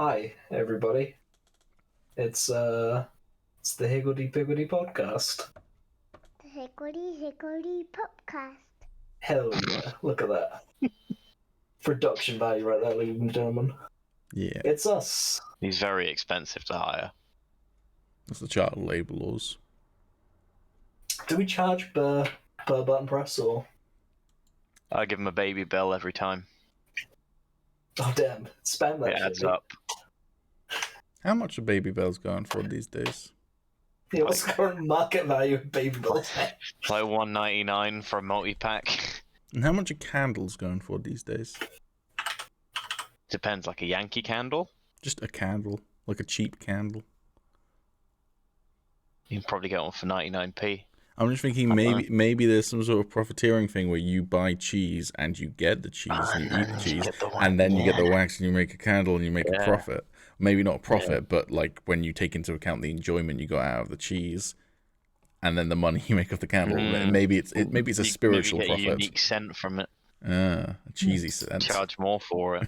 Hi, everybody. It's the Higgledy podcast. The Higgledy podcast. Hell yeah! Look at that production value right there, ladies and gentlemen. Yeah, It's us. He's very expensive to hire. that's the child labour laws. Do we charge per button press or? I give him a baby bill every time. Oh damn! Spam that. It adds shit. up. How much are baby bells going for these days? Yeah, what's the current market value of baby bells? Like $1.99 for a multi-pack. And how much are candles going for these days? Depends, like a Yankee candle. Just a candle, like a cheap candle. You can probably get one for 99p. I'm just thinking maybe there's some sort of profiteering thing where you buy cheese and you get the cheese and you eat the cheese and then you get the wax and you make a candle and you make a profit. Maybe not a profit, but like when you take into account the enjoyment you got out of the cheese and then the money you make off the candle, maybe it's a spiritual maybe you get profit. A unique scent from it. A cheesy scent. Charge more for it.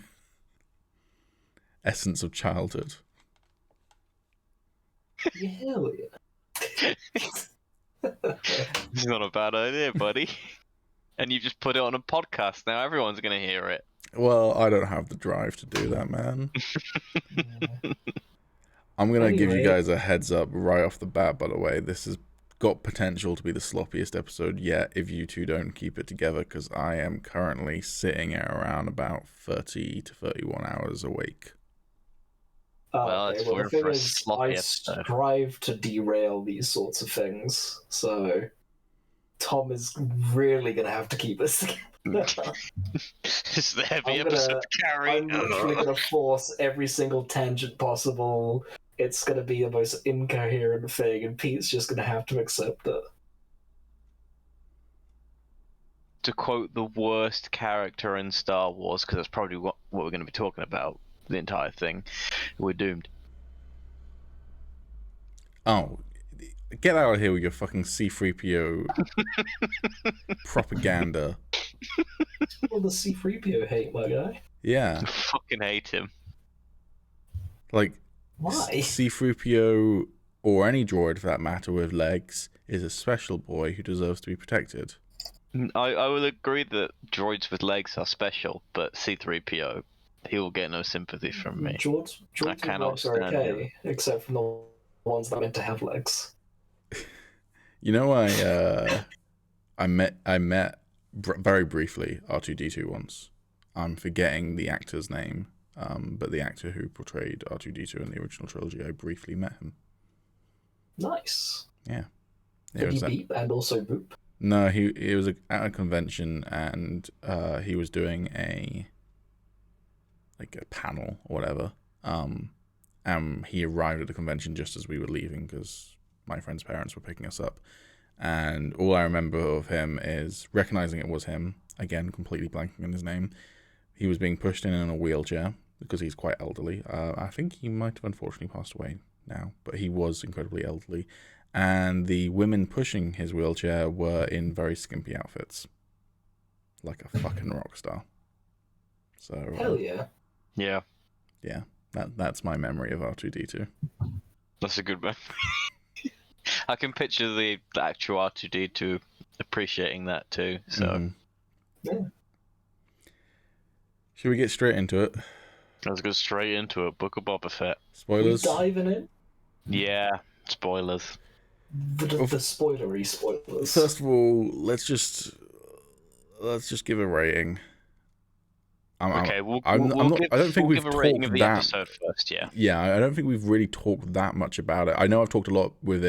Essence of childhood. Yeah, hell yeah. It's not a bad idea, buddy. And you just put it on a podcast. Now everyone's going to hear it. Well, I don't have the drive to do that, man. I'm going to give you guys a heads up right off the bat, by the way. This has got potential to be the sloppiest episode yet if you two don't keep it together, because I am currently sitting at around about 30 to 31 hours awake. Well, the thing is, I strive to derail these sorts of things, so Tom is really going to have to keep us together. It's the heavy episode to carry. I'm literally going to force every single tangent possible. It's going to be the most incoherent thing, and Pete's just going to have to accept it. To quote the worst character in Star Wars, because that's probably what we're going to be talking about, the entire thing, we're doomed. Oh, get out of here with your fucking C-3PO propaganda. Well, the C-3PO hate, my guy. Yeah. I fucking hate him. Like, why? C-3PO, or any droid for that matter with legs, is a special boy who deserves to be protected. I will agree that droids with legs are special, but C-3PO, he will get no sympathy from me. Droids I cannot with legs are stand okay, him. except for the ones that are meant to have legs. You know, I met very briefly R2-D2 once. I'm forgetting the actor's name, but the actor who portrayed R2-D2 in the original trilogy, I briefly met him. Nice. Yeah. Did he beep and also boop? No, he was at a convention and he was doing a panel or whatever. And he arrived at the convention just as we were leaving because my friend's parents were picking us up. And all I remember of him is recognizing it was him. Again, completely blanking on his name. He was being pushed in a wheelchair because he's quite elderly. I think he might have unfortunately passed away now, but he was incredibly elderly. And the women pushing his wheelchair were in very skimpy outfits. Like a fucking rock star. So hell yeah. Yeah. Yeah. That's my memory of R2-D2. That's a good one. I can picture the actual R2-D2 appreciating that too. So, Yeah. Should we get straight into it? Let's go straight into it. Book of Boba Fett. Spoilers? We diving in? Yeah, spoilers. The spoilery spoilers. First of all, let's just give a rating. Okay, I don't think we've give a rating talked of the that episode first. Yeah. Yeah, I don't think we've really talked that much about it. I know I've talked a lot with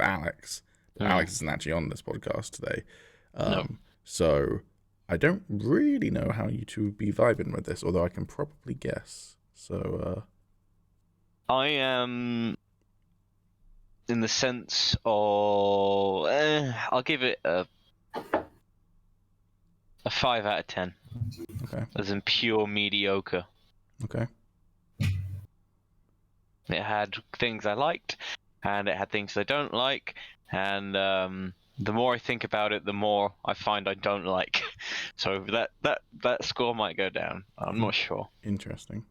Alex. Alex isn't actually on this podcast today. No. So I don't really know how you two would be vibing with this, although I can probably guess. So I am in the sense of I'll give it a 5 out of 10. Okay. As in pure mediocre. Okay. It had things I liked, and it had things I don't like, and the more I think about it, the more I find I don't like. So that score might go down. I'm not sure. Interesting.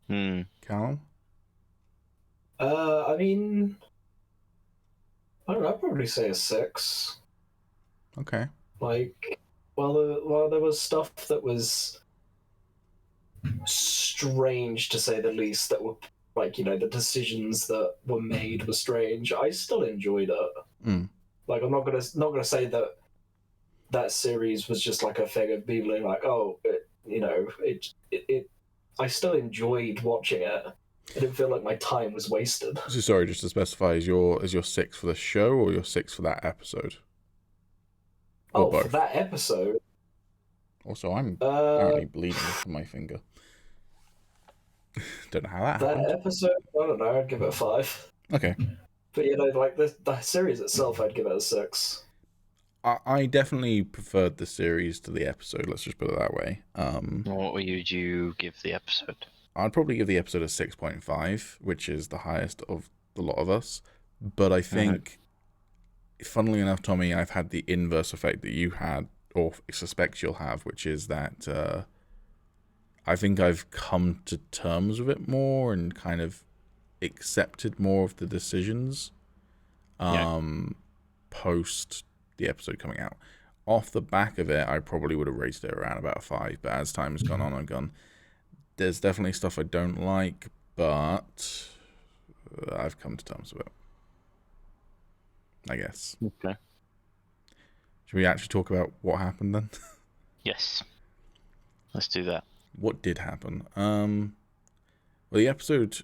Callum? I mean, I don't know. I'd probably say a 6. Okay. Like, while there was stuff that was strange to say the least, that were like, the decisions that were made were strange, I still enjoyed it. Like, I'm not gonna say that series was just like a thing of being like, oh, I still enjoyed watching it. I didn't feel like my time was wasted. So sorry, just to specify, is your 6 for the show or your 6 for that episode? Or both? For that episode. Also, I'm apparently bleeding from my finger. Don't know how that happened. That episode, I don't know, I'd give it a 5. Okay. But like the series itself, I'd give it a 6. I definitely preferred the series to the episode, let's just put it that way. What would you give the episode? I'd probably give the episode a 6.5, which is the highest of the lot of us. But I think, funnily enough, Tommy, I've had the inverse effect that you had, or suspect you'll have, which is that I think I've come to terms with it more and kind of accepted more of the decisions post the episode coming out. Off the back of it, I probably would have rated it around about a 5, but as time has gone on, there's definitely stuff I don't like, but I've come to terms with it, I guess. Okay. Should we actually talk about what happened then? Yes. Let's do that. What did happen? Well, the episode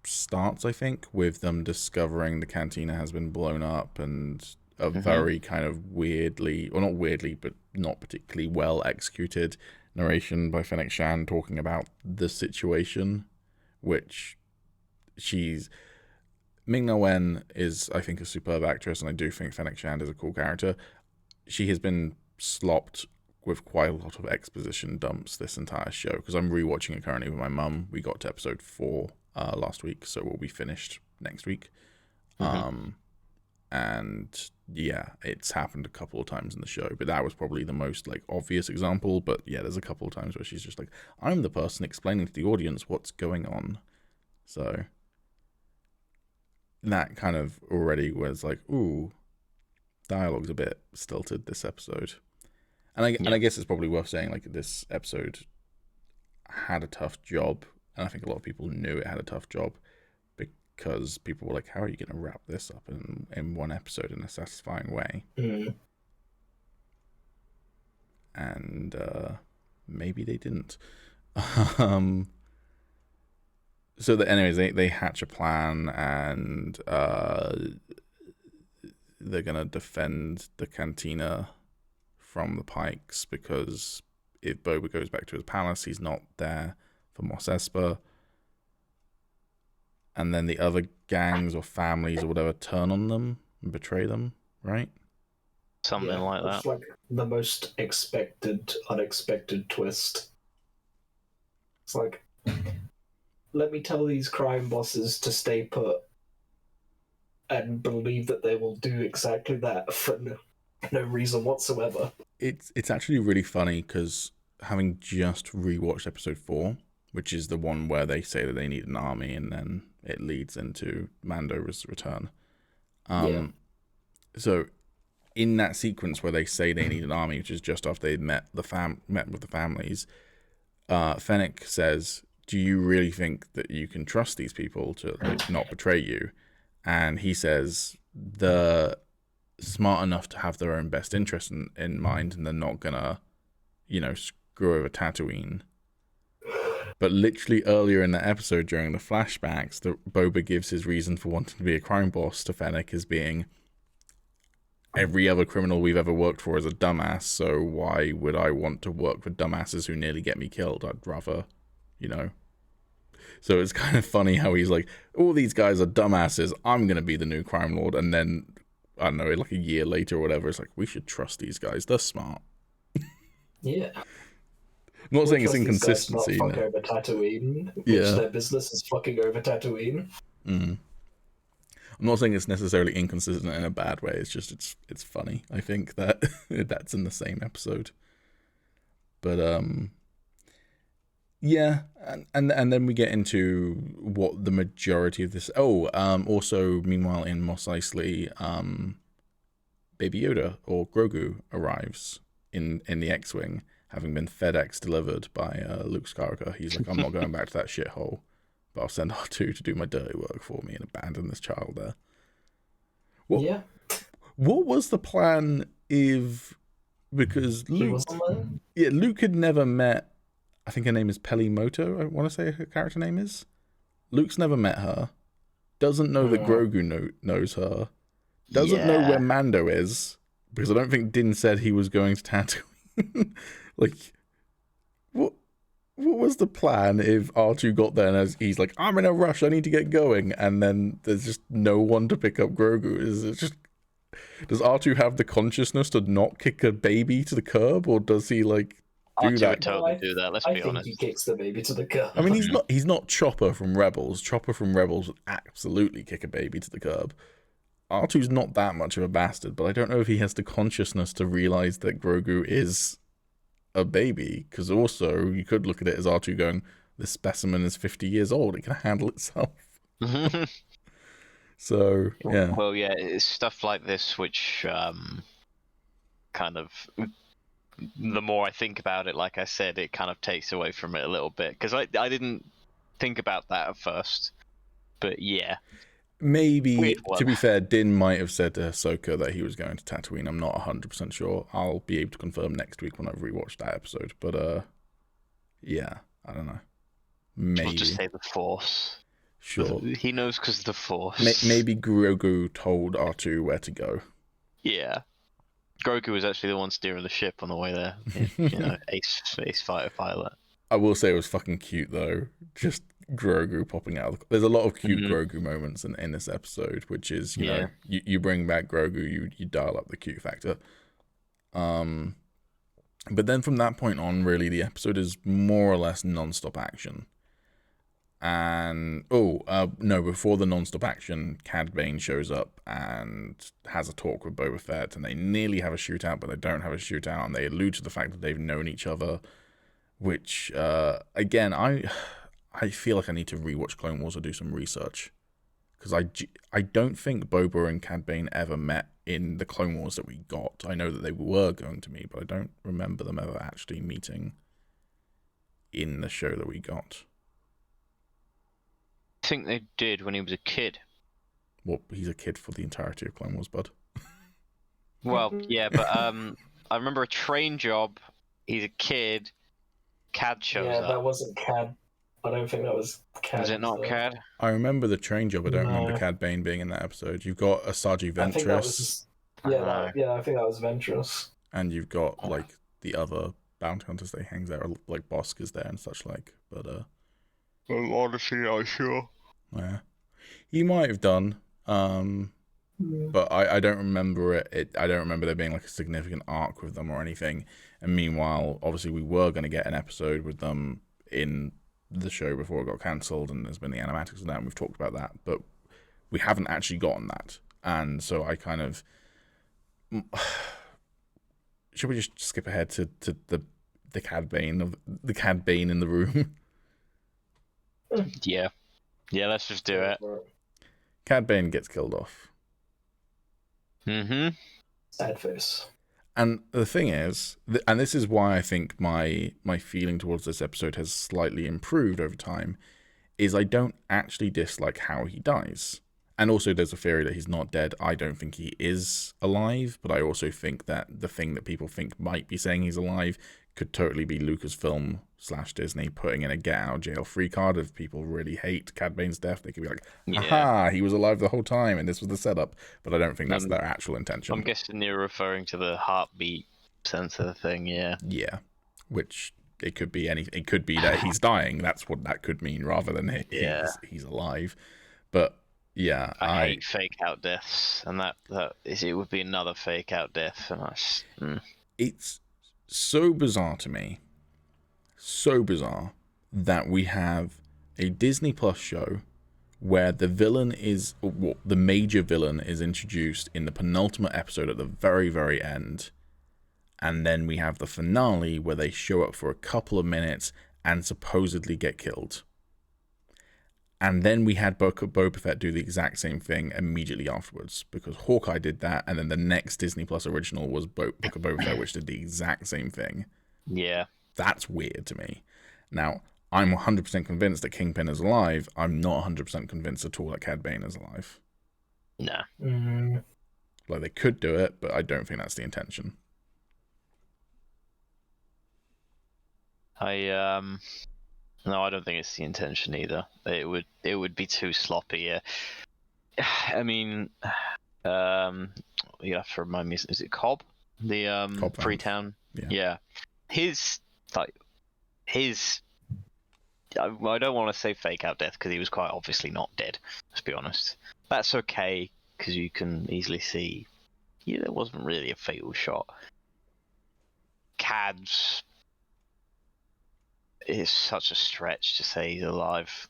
starts, I think, with them discovering the cantina has been blown up, and a very kind of weirdly, or not weirdly, but not particularly well executed narration by Fennec Shand talking about the situation, which Ming-Na Wen is, I think, a superb actress, and I do think Fennec Shand is a cool character. She has been slopped with quite a lot of exposition dumps this entire show, because I'm rewatching it currently with my mum. We got to episode 4 last week, so we'll be finished next week. And yeah, it's happened a couple of times in the show, but that was probably the most like obvious example. But yeah, there's a couple of times where she's just like, I'm the person explaining to the audience what's going on. So that kind of already was like, ooh, dialogue's a bit stilted this episode. And I guess it's probably worth saying, like, this episode had a tough job, and I think a lot of people knew it had a tough job, because people were like, how are you going to wrap this up in one episode in a satisfying way? And maybe they didn't. So anyways, they hatch a plan, and they're going to defend the cantina from the Pikes, because if Boba goes back to his palace, he's not there for Mos Espa. And then the other gangs or families or whatever turn on them and betray them, right? Something like that. It's like the most unexpected twist. It's like, let me tell these crime bosses to stay put and believe that they will do exactly that for no reason whatsoever. It's actually really funny, because having just rewatched episode 4, which is the one where they say that they need an army, and then it leads into Mando's return. So in that sequence where they say they need an army, which is just after they met with the families, Fennec says, do you really think that you can trust these people to not betray you? And he says, they're smart enough to have their own best interest in mind, and they're not gonna, screw over Tatooine. But literally earlier in the episode, during the flashbacks, Boba gives his reason for wanting to be a crime boss to Fennec as being, every other criminal we've ever worked for is a dumbass, so why would I want to work with dumbasses who nearly get me killed? I'd rather, So it's kind of funny how he's like, all these guys are dumbasses, I'm going to be the new crime lord. And then, I don't know, like a year later or whatever, it's like, we should trust these guys. They're smart. Yeah. I'm not saying it's inconsistency. Not fuck over Tatooine, which their business is fucking over Tatooine. I'm not saying it's necessarily inconsistent in a bad way. It's just it's funny. I think that that's in the same episode. But Yeah, and then we get into what the majority of this. Also, meanwhile, in Mos Eisley, Baby Yoda or Grogu arrives in the X-wing, having been FedEx delivered by Luke Skywalker. He's like, I'm not going back to that shithole, but I'll send R2 to do my dirty work for me and abandon this child there. What was the plan if? Because Luke had never met. I think her name is Pelimoto, I want to say her character name is. Luke's never met her. Doesn't know that Grogu knows her. Doesn't know where Mando is. Because I don't think Din said he was going to Tatooine. Like, what was the plan if R2 got there and he's like, I'm in a rush, I need to get going. And then there's just no one to pick up Grogu. Is it just... Does R2 have the consciousness to not kick a baby to the curb? Or does he, like... R2 would totally do that. Let's be honest. I think he kicks the baby to the curb. I mean, he's not Chopper from Rebels. Chopper from Rebels would absolutely kick a baby to the curb. R2's not that much of a bastard, but I don't know if he has the consciousness to realize that Grogu is a baby. Because also, you could look at it as R2 going, "This specimen is 50 years old. It can handle itself." So yeah. Well, yeah, it's stuff like this which kind of. The more I think about it, like I said, it kind of takes away from it a little bit. Because I didn't think about that at first. But yeah. Maybe, to be fair, Din might have said to Ahsoka that he was going to Tatooine. I'm not 100% sure. I'll be able to confirm next week when I've rewatched that episode. But, yeah, I don't know. Maybe. I'll just say the Force. Sure. He knows because of the Force. Maybe Grogu told R2 where to go. Yeah. Grogu was actually the one steering the ship on the way there. You know, ace fighter pilot. I will say it was fucking cute though. Just Grogu popping out. There's a lot of cute Grogu moments in this episode, which is you know you bring back Grogu, you dial up the cute factor. But then from that point on, really, the episode is more or less non-stop action. And before the non-stop action, Cad Bane shows up and has a talk with Boba Fett, and they nearly have a shootout, but they don't have a shootout, and they allude to the fact that they've known each other, which again, I feel like I need to rewatch Clone Wars or do some research, because I don't think Boba and Cad Bane ever met in the Clone Wars that we got. I know that they were going to meet, but I don't remember them ever actually meeting in the show that we got. I think they did when he was a kid. Well, he's a kid for the entirety of Clone Wars, bud. Well, yeah, but I remember a train job. He's a kid. Cad shows up. Yeah, that wasn't Cad. I don't think that was Cad. Was it not Cad? I remember the train job. I don't remember Cad Bane being in that episode. You've got Asajj Ventress. I think that was Ventress. And you've got like the other bounty hunters that he hangs out, like Bosk is there and such like. But I'm honestly not sure. Yeah, he might have done. But I don't remember it. I don't remember there being like a significant arc with them or anything. And meanwhile, obviously, we were going to get an episode with them in the show before it got cancelled, and there's been the animatics and that, and we've talked about that, but we haven't actually gotten that. And so I kind of should we just skip ahead to the Cad Bane in the room? Yeah, let's just do it. Cad Bane gets killed off. Sad face. And the thing is, and this is why I think my feeling towards this episode has slightly improved over time, is I don't actually dislike how he dies. And also there's a theory that he's not dead. I don't think he is alive, but I also think that the thing that people think might be saying he's alive could totally be Lucasfilm / Disney putting in a get out of jail free card. If people really hate Cad Bane's death, they could be like, aha, he was alive the whole time and this was the setup. But I don't think that's their actual intention. I'm guessing you're referring to the heartbeat sensor thing, yeah. Yeah, which it could be anything. It could be that he's dying. That's what that could mean rather than he's alive. But yeah, I hate fake out deaths, and it would be another fake out death. And it's so bizarre to me, so bizarre that we have a Disney Plus show where the major villain is introduced in the penultimate episode at the very, very end, and then we have the finale where they show up for a couple of minutes and supposedly get killed. And then we had Boba Fett do the exact same thing immediately afterwards, because Hawkeye did that, and then the next Disney Plus original was Book of Boba Fett, which did the exact same thing. Yeah. That's weird to me. Now, I'm 100% convinced that Kingpin is alive. I'm not 100% convinced at all that Cad Bane is alive. Nah. Like, they could do it, but I don't think that's the intention. No, I don't think it's the intention either. It would be too sloppy. Yeah. I mean, you have to remind me. Is it Cobb? The Cobb Freetown. Yeah. His. I don't want to say fake out death because he was quite obviously not dead. Let's be honest. That's okay because you can easily see. Yeah, there wasn't really a fatal shot. Cad's. It's such a stretch to say he's alive.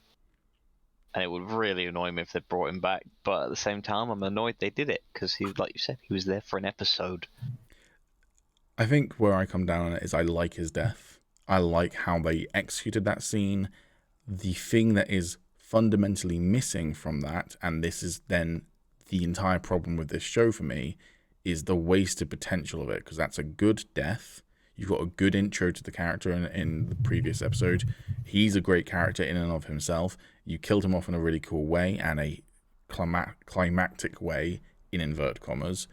And it would really annoy me if they brought him back. But at the same time, I'm annoyed they did it. Because, like you said, he was there for an episode. I think where I come down on it is I like his death. I like how they executed that scene. The thing that is fundamentally missing from that, and this is then the entire problem with this show for me, is the wasted potential of it. Because that's a good death. You've got a good intro to the character in the previous episode. He's a great character in and of himself. You killed him off in a really cool way and a climactic way, in inverted commas.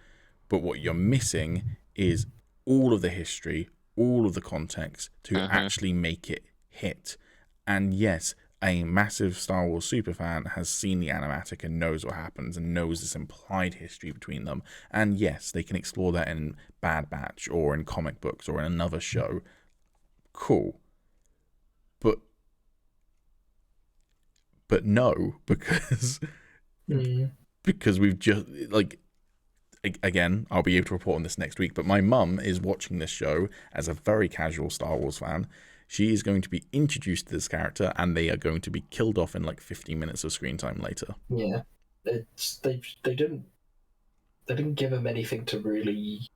But what you're missing is all of the history, all of the context to actually make it hit. And yes, a massive Star Wars superfan has seen the animatic and knows what happens and knows this implied history between them. And yes, they can explore that in Bad Batch or in comic books or in another show. Cool. But no, because we've just, like, again, I'll be able to report on this next week, but my mum is watching this show as a very casual Star Wars fan. She is going to be introduced to this character, and they are going to be killed off in like 15 minutes of screen time later. Yeah, they didn't give him anything to really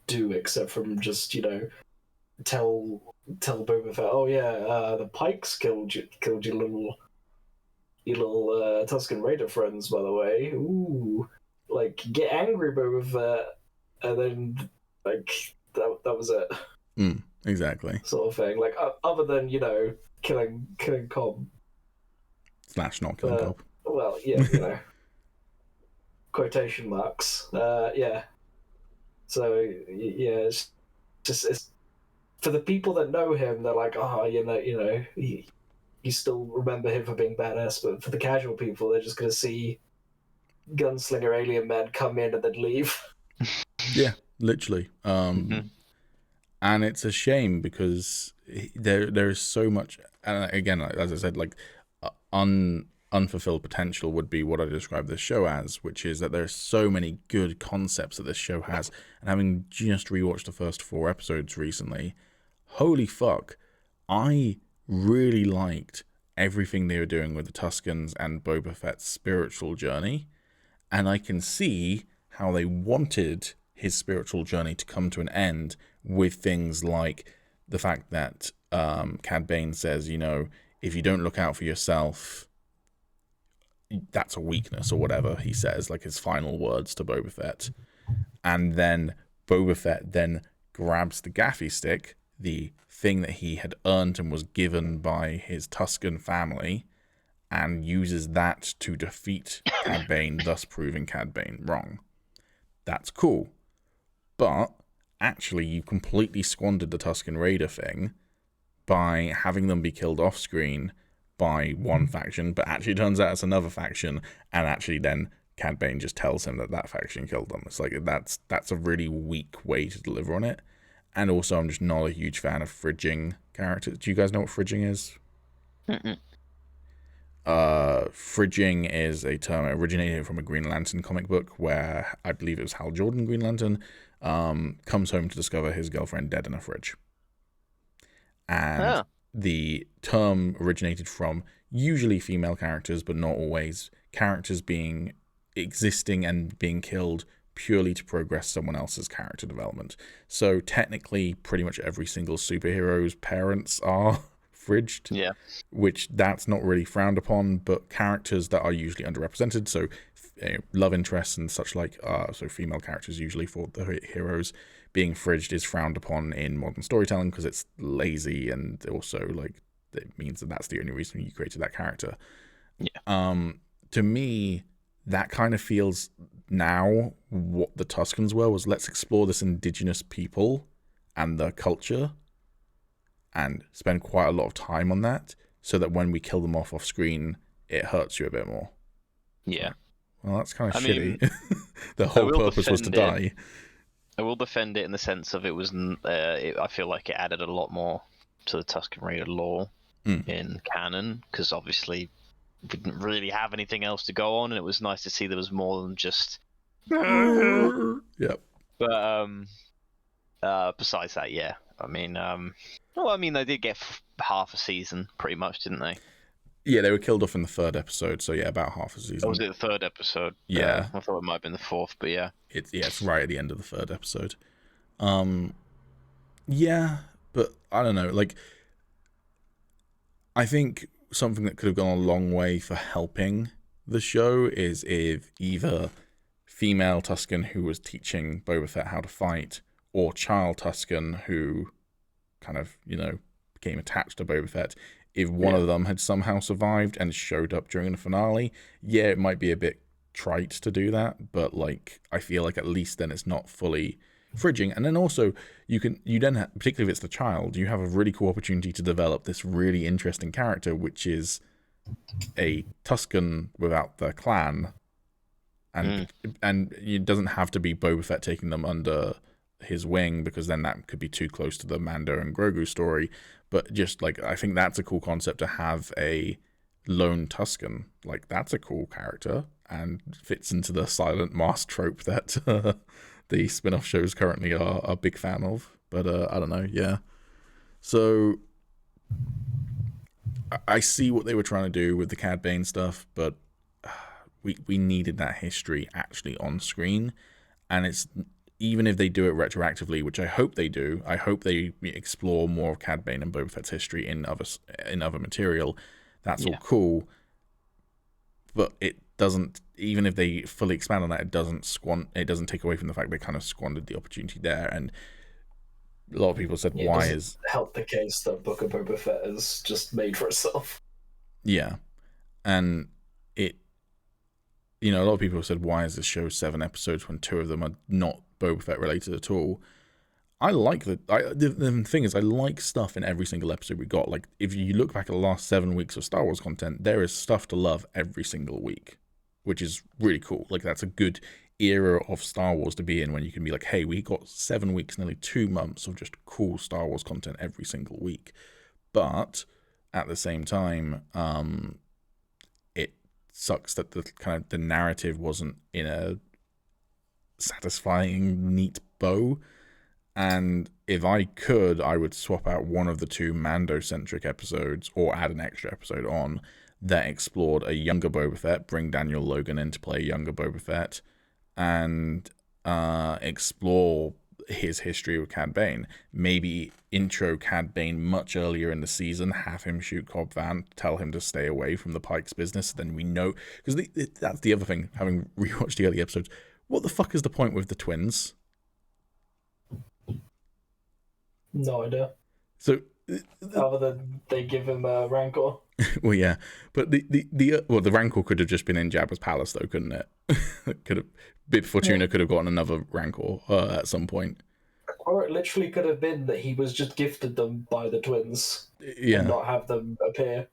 do except from just tell Boba Fett, oh yeah, the Pikes killed your little Tusken Raider friends, by the way. Ooh, like, get angry, Boba Fett, and then like that was it. Exactly. Sort of thing. Like, other than, killing Cobb. / not killing Cobb. Well, yeah, quotation marks. Yeah. So, yeah, it's for the people that know him, they're like, you still remember him for being badass, but for the casual people, they're just going to see gunslinger alien men come in and then leave. Yeah, literally. And it's a shame because there is so much, and again, as I said, like unfulfilled potential would be what I describe this show as, which is that there's so many good concepts that this show has. And having just rewatched the first 4 episodes recently, holy fuck, I really liked everything they were doing with the Tuskens and Boba Fett's spiritual journey. And I can see how they wanted his spiritual journey to come to an end with things like the fact that Cad Bane says, if you don't look out for yourself, that's a weakness, or whatever he says, like his final words to Boba Fett. And then Boba Fett then grabs the gaffy stick, the thing that he had earned and was given by his Tusken family, and uses that to defeat Cad Bane, thus proving Cad Bane wrong. That's cool. But actually, you completely squandered the Tusken Raider thing by having them be killed off screen by one faction, but actually it turns out it's another faction, and actually then Cad Bane just tells him that faction killed them. It's like, that's a really weak way to deliver on it. And also, I'm just not a huge fan of fridging characters. Do you guys know what fridging is? Fridging is a term originated from a Green Lantern comic book where I believe it was Hal Jordan, Green Lantern, comes home to discover his girlfriend dead in a fridge. And the term originated from usually female characters, but not always, characters existing and being killed purely to progress someone else's character development. So technically, pretty much every single superhero's parents are fridged. Yeah. Which that's not really frowned upon, but characters that are usually underrepresented, so love interests and such like, so female characters usually for the heroes, being fridged is frowned upon in modern storytelling because it's lazy, and also like it means that that's the only reason you created that character. Yeah. To me, that kind of feels now what the Tuscans were, was let's explore this indigenous people and their culture and spend quite a lot of time on that so that when we kill them off screen, it hurts you a bit more. Yeah. Well, that's kind of I mean, shitty. The whole purpose was to die. I will defend it in the sense of it was, I feel like it added a lot more to the Tusken Raider lore in canon, because obviously we didn't really have anything else to go on, and it was nice to see there was more than just. Yep. But besides that, yeah, I mean, they did get half a season, pretty much, didn't they? Yeah, they were killed off in the 3rd episode, so yeah, about half a season. Or was it the 3rd episode? Yeah. I thought it might have been the 4th, but yeah. It's right at the end of the 3rd episode. Yeah, but I don't know, like, I think something that could have gone a long way for helping the show is if either female Tusken who was teaching Boba Fett how to fight, or child Tusken who kind of, became attached to Boba Fett, if one of them had somehow survived and showed up during the finale, yeah, it might be a bit trite to do that, but like I feel like at least then it's not fully fridging. And then also particularly if it's the child, you have a really cool opportunity to develop this really interesting character, which is a Tusken without the clan, and it doesn't have to be Boba Fett taking them under his wing, because then that could be too close to the Mando and Grogu story. But just like, I think that's a cool concept to have a lone Tusken. Like, that's a cool character and fits into the silent mask trope that the spin-off shows currently are a big fan of. But I don't know, yeah. So I see what they were trying to do with the Cad Bane stuff, but we needed that history actually on screen. And it's, even if they do it retroactively, which I hope they do, I hope they explore more of Cad Bane and Boba Fett's history in other material. That's all cool, but it doesn't. Even if they fully expand on that, it doesn't take away from the fact they kind of squandered the opportunity there. And a lot of people said, "Why is help the case that Book of Boba Fett is just made for itself?" Yeah, and it. A lot of people said, "Why is this show 7 episodes when 2 of them are not Boba Fett related at all?" I like the thing is, I like stuff in every single episode we got. Like, if you look back at the last 7 weeks of Star Wars content, there is stuff to love every single week, which is really cool. Like, that's a good era of Star Wars to be in, when you can be like, hey, we got 7 weeks, nearly 2 months of just cool Star Wars content every single week. But at the same time, it sucks that the narrative wasn't in a satisfying, neat bow. And if I could, I would swap out one of the 2 Mando-centric episodes, or add an extra episode on that explored a younger Boba Fett, bring Daniel Logan in to play younger Boba Fett, and explore his history with Cad Bane. Maybe intro Cad Bane much earlier in the season, have him shoot Cobb Vanth, tell him to stay away from the Pike's business. Then we know, because that's the other thing, having rewatched the early episodes, what the fuck is the point with the twins? No idea. So, other than they give him a Rancor. Well, yeah, but the Rancor could have just been in Jabba's palace, though, couldn't it? Could have. Bib Fortuna could have gotten another Rancor at some point. Or it literally could have been that he was just gifted them by the twins. Yeah. And not have them appear.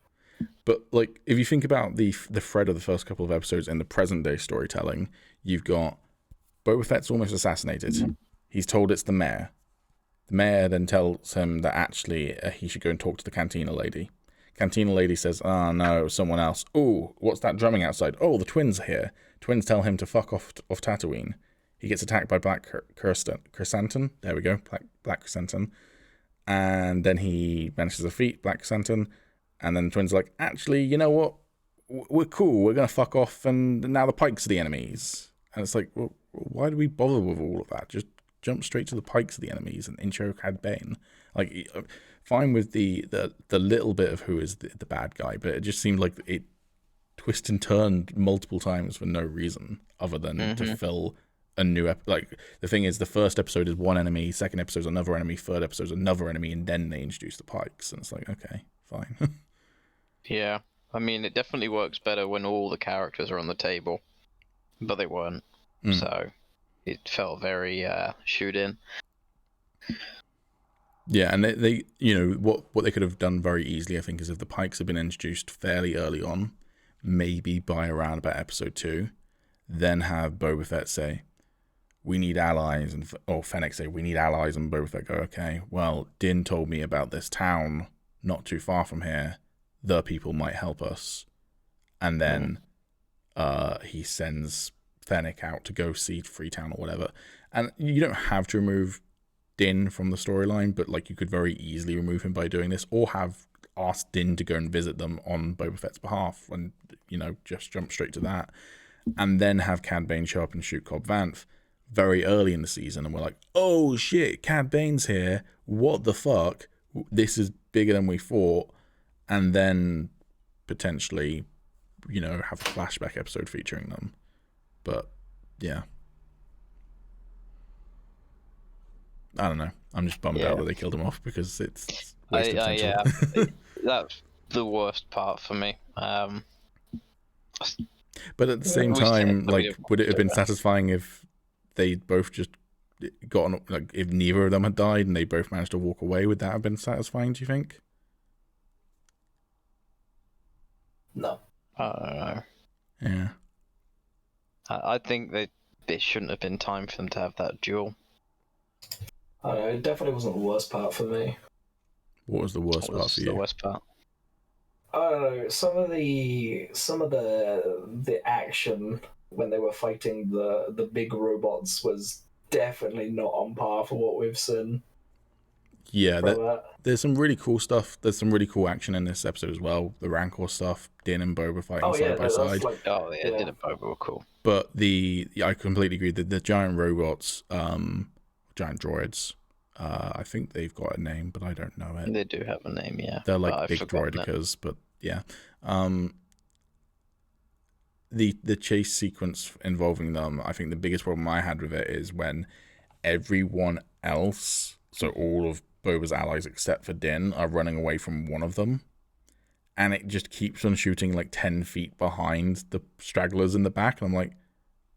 But like, if you think about the thread of the first couple of episodes in the present day storytelling, you've got Boba Fett's almost assassinated. He's told it's the mayor. The mayor then tells him that actually he should go and talk to the Cantina lady. Cantina lady says, "Oh no, it was someone else. Oh, what's that drumming outside? Oh, the twins are here." Twins tell him to fuck off Tatooine. He gets attacked by Black Chrysanthemum. There we go, Black Chrysanthemum. And then he manages to defeat Black Chrysanthemum. And then the twins are like, actually, you know what? We're cool. We're going to fuck off. And now the Pikes are the enemies. And it's like, well, why do we bother with all of that? Just jump straight to the pikes of the enemies and intro Cad Bane. Like, fine with the little bit of who is the bad guy, but it just seemed like it twist and turned multiple times for no reason other than to fill a new like, the thing is, the first episode is one enemy, second episode is another enemy, third episode is another enemy, and then they introduce the pikes, and it's like, okay, fine. Yeah, I mean, it definitely works better when all the characters are on the table, but they weren't, so it felt very shoot in. Yeah, and they you know, what they could have done very easily, I think, is if the pikes had been introduced fairly early on, maybe by around about episode 2, then have Boba Fett say, we need allies, or Fennec say, we need allies, and Boba Fett go, okay, well, Din told me about this town not too far from here. The people might help us. And then he sends Fennec out to go see Freetown or whatever. And you don't have to remove Din from the storyline, but like, you could very easily remove him by doing this, or have asked Din to go and visit them on Boba Fett's behalf, and, you know, just jump straight to that. And then have Cad Bane show up and shoot Cobb Vanth very early in the season, and we're like, oh shit, Cad Bane's here, what the fuck, this is bigger than we thought. And then potentially, you know, have a flashback episode featuring them. But yeah, I don't know, I'm just bummed out that they killed him off, because it's wasted potential. That's the worst part for me. But at the same time, like, would it have been satisfying if they both just got on, like, if neither of them had died and they both managed to walk away? Would that have been satisfying, do you think? No. I don't know. Yeah. I think that it shouldn't have been time for them to have that duel. I don't know, it definitely wasn't the worst part for me. What was the worst part for you? The worst part? I don't know, some of the action when they were fighting the big robots was definitely not on par for what we've seen. Yeah, there's some really cool stuff. There's some really cool action in this episode as well. The Rancor stuff, Din and Boba fighting side by side. Din and Boba were cool. But I completely agree that the giant robots, giant droids, I think they've got a name, but I don't know it. They do have a name, yeah. They're like big droidicas, but yeah. The chase sequence involving them, I think the biggest problem I had with it is when everyone else, so all of Boba's allies except for Din, are running away from one of them, and it just keeps on shooting like 10 feet behind the stragglers in the back, and I'm like,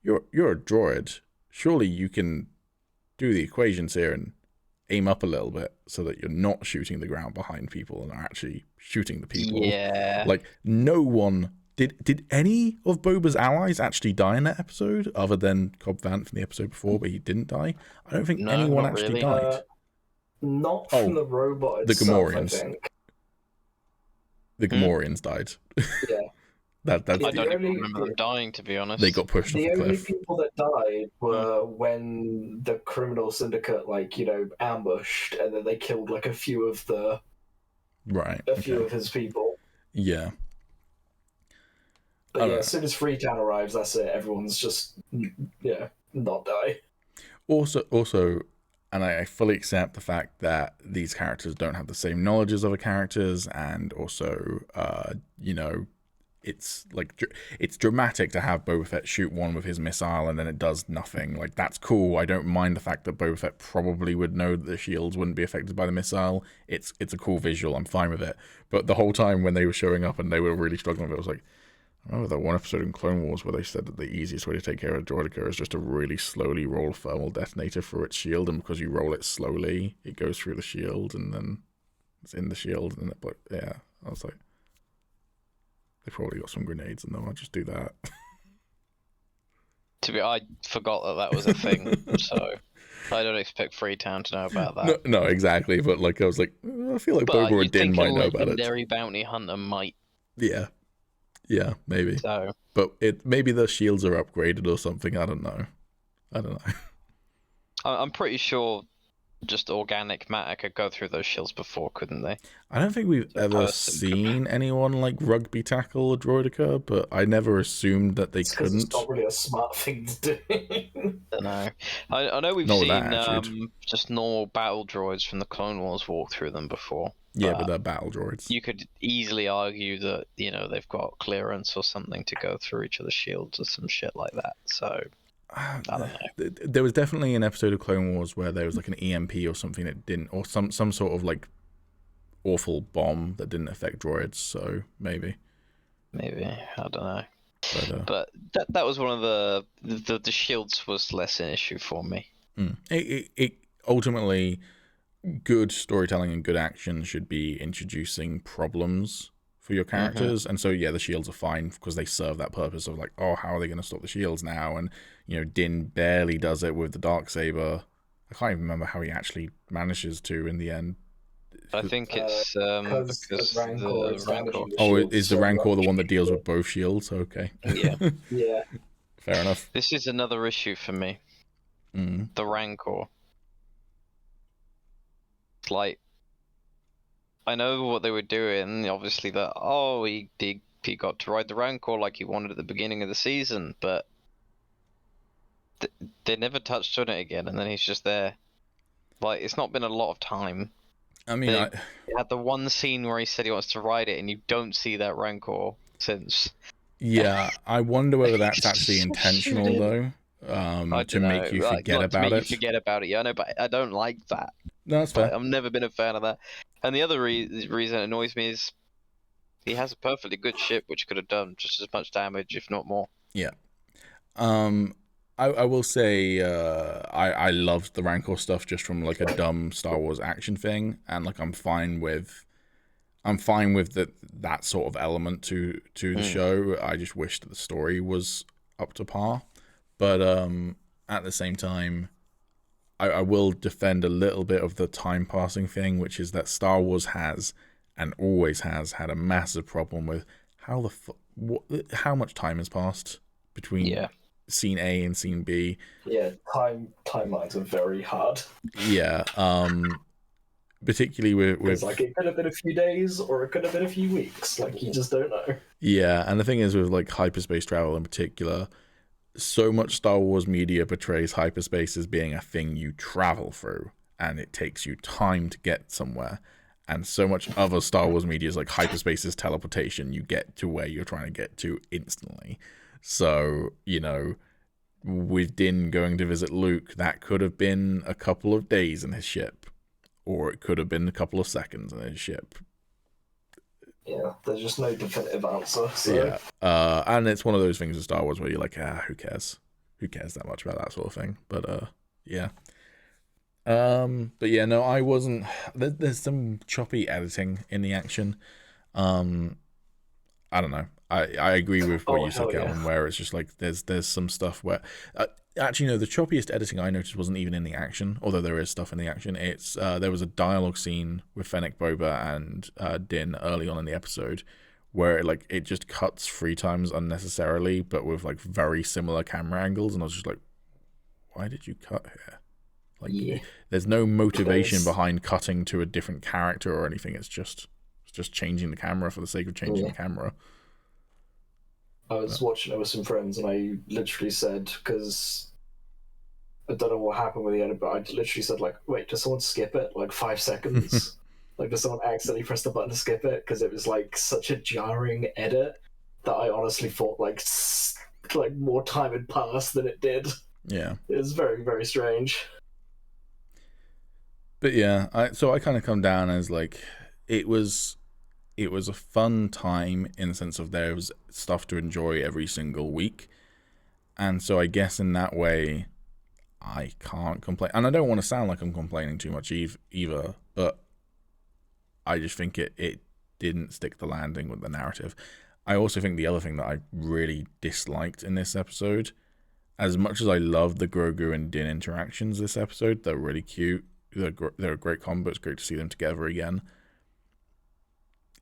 you're a droid. Surely you can do the equations here and aim up a little bit so that you're not shooting the ground behind people and are actually shooting the people. Yeah. Like, no one... Did any of Boba's allies actually die in that episode, other than Cobb Vanth from the episode before, but he didn't die? I don't think anyone actually died. Not from the robot itself, the Gamorreans. I think. The Gamorreans died. Yeah. I don't even remember them dying, to be honest. They got pushed off a cliff. The only people that died were when the criminal syndicate, like, you know, ambushed, and then they killed like a few of his people. Yeah. But yeah, as soon as Freetown arrives, that's it. Everyone's just, not die. Also, and I fully accept the fact that these characters don't have the same knowledge as other characters, and also, it's like, it's dramatic to have Boba Fett shoot one with his missile and then it does nothing. Like, that's cool. I don't mind the fact that Boba Fett probably would know that the shields wouldn't be affected by the missile. It's a cool visual. I'm fine with it. But the whole time when they were showing up and they were really struggling with it, I was like, I remember that one episode in Clone Wars where they said that the easiest way to take care of a droideka is just to really slowly roll a thermal detonator through its shield, and because you roll it slowly, it goes through the shield, and then it's in the shield, and I was like, they probably got some grenades in them, I'll just do that. I forgot that was a thing, so I don't expect Freetown to know about that. No, exactly, but like, I was like, I feel like Boba and Din might know about it. Legendary bounty hunter might. Yeah, maybe. So, but maybe the shields are upgraded or something. I don't know. I'm pretty sure just organic matter could go through those shields before, couldn't they? I don't think we've ever person seen anyone like rugby tackle a droideka, but I never assumed that they It's because it's couldn't. not really a smart thing to do. I know. I know we've Not with that seen attitude. just normal battle droids from the Clone Wars walk through them before. Yeah, but they're battle droids. You could easily argue that, they've got clearance or something to go through each of the shields or some shit like that. So, I don't know. There was definitely an episode of Clone Wars where there was like an EMP or something that didn't, or some sort of like awful bomb that didn't affect droids. So maybe. I don't know. But that was one of the shields was less an issue for me. It ultimately, good storytelling and good action should be introducing problems for your characters, and so the shields are fine because they serve that purpose of like, oh, how are they going to stop the shields now? And Din barely does it with the Darksaber. I can't even remember how he actually manages to in the end. I think it's because the Rancor. Oh, is the Rancor the one that deals with both shields? Okay. Yeah. Yeah. Fair enough. This is another issue for me. The Rancor. Like, I know what they were doing. Obviously, that he got to ride the Rancor like he wanted at the beginning of the season, but they never touched on it again, and then he's just there. Like, it's not been a lot of time. I mean, They had the one scene where he said he wants to ride it, and you don't see that Rancor since. Yeah, I wonder whether that's actually intentional though, to make you forget about it. Forget about it. Yeah, I know, but I don't like that. No, that's fair. I've never been a fan of that. And the other reason it annoys me is he has a perfectly good ship which could have done just as much damage, if not more. Yeah. I will say I loved the Rancor stuff just from like a dumb Star Wars action thing, and like I'm fine with that sort of element to the show. I just wish that the story was up to par, but at the same time, I will defend a little bit of the time passing thing, which is that Star Wars has and always has had a massive problem with how much time has passed between scene A and scene B. Yeah, timelines are very hard. Yeah, particularly with like it could have been a few days or it could have been a few weeks. Like you just don't know. Yeah, and the thing is with like hyperspace travel in particular, so much Star Wars media portrays hyperspace as being a thing you travel through, and it takes you time to get somewhere. And so much other Star Wars media is like hyperspace is teleportation. You get to where you're trying to get to instantly. So, with Din going to visit Luke, that could have been a couple of days in his ship, or it could have been a couple of seconds in his ship. Yeah, there's just no definitive answer. So. Yeah, and it's one of those things in Star Wars where you're like, who cares? Who cares that much about that sort of thing? But yeah. But yeah, no, I wasn't. There's some choppy editing in the action. I don't know. I agree with what you said, Calvin, where it's just like there's some stuff where actually no, the choppiest editing I noticed wasn't even in the action, although there is stuff in the action. It's there was a dialogue scene with Fennec, Boba, and Din early on in the episode where it just cuts 3 times unnecessarily, but with like very similar camera angles, and I was just like, why did you cut here? Like, there's no motivation behind cutting to a different character or anything. It's just changing the camera for the sake of changing the camera. I was watching it with some friends, and I literally said, because I don't know what happened with the edit, but I literally said, like, wait, does someone skip it? Like 5 seconds? Like, does someone accidentally press the button to skip it? Because it was like such a jarring edit that I honestly thought like more time had passed than it did. Yeah, it was very, very strange. But yeah, I kind of come down as like it was a fun time in the sense of there was stuff to enjoy every single week, and so I guess in that way I can't complain. And I don't want to sound like I'm complaining too much either, but I just think it didn't stick the landing with the narrative. I also think the other thing that I really disliked in this episode, as much as I loved the Grogu and Din interactions this episode, they're really cute. They're a great combo. It's great to see them together again.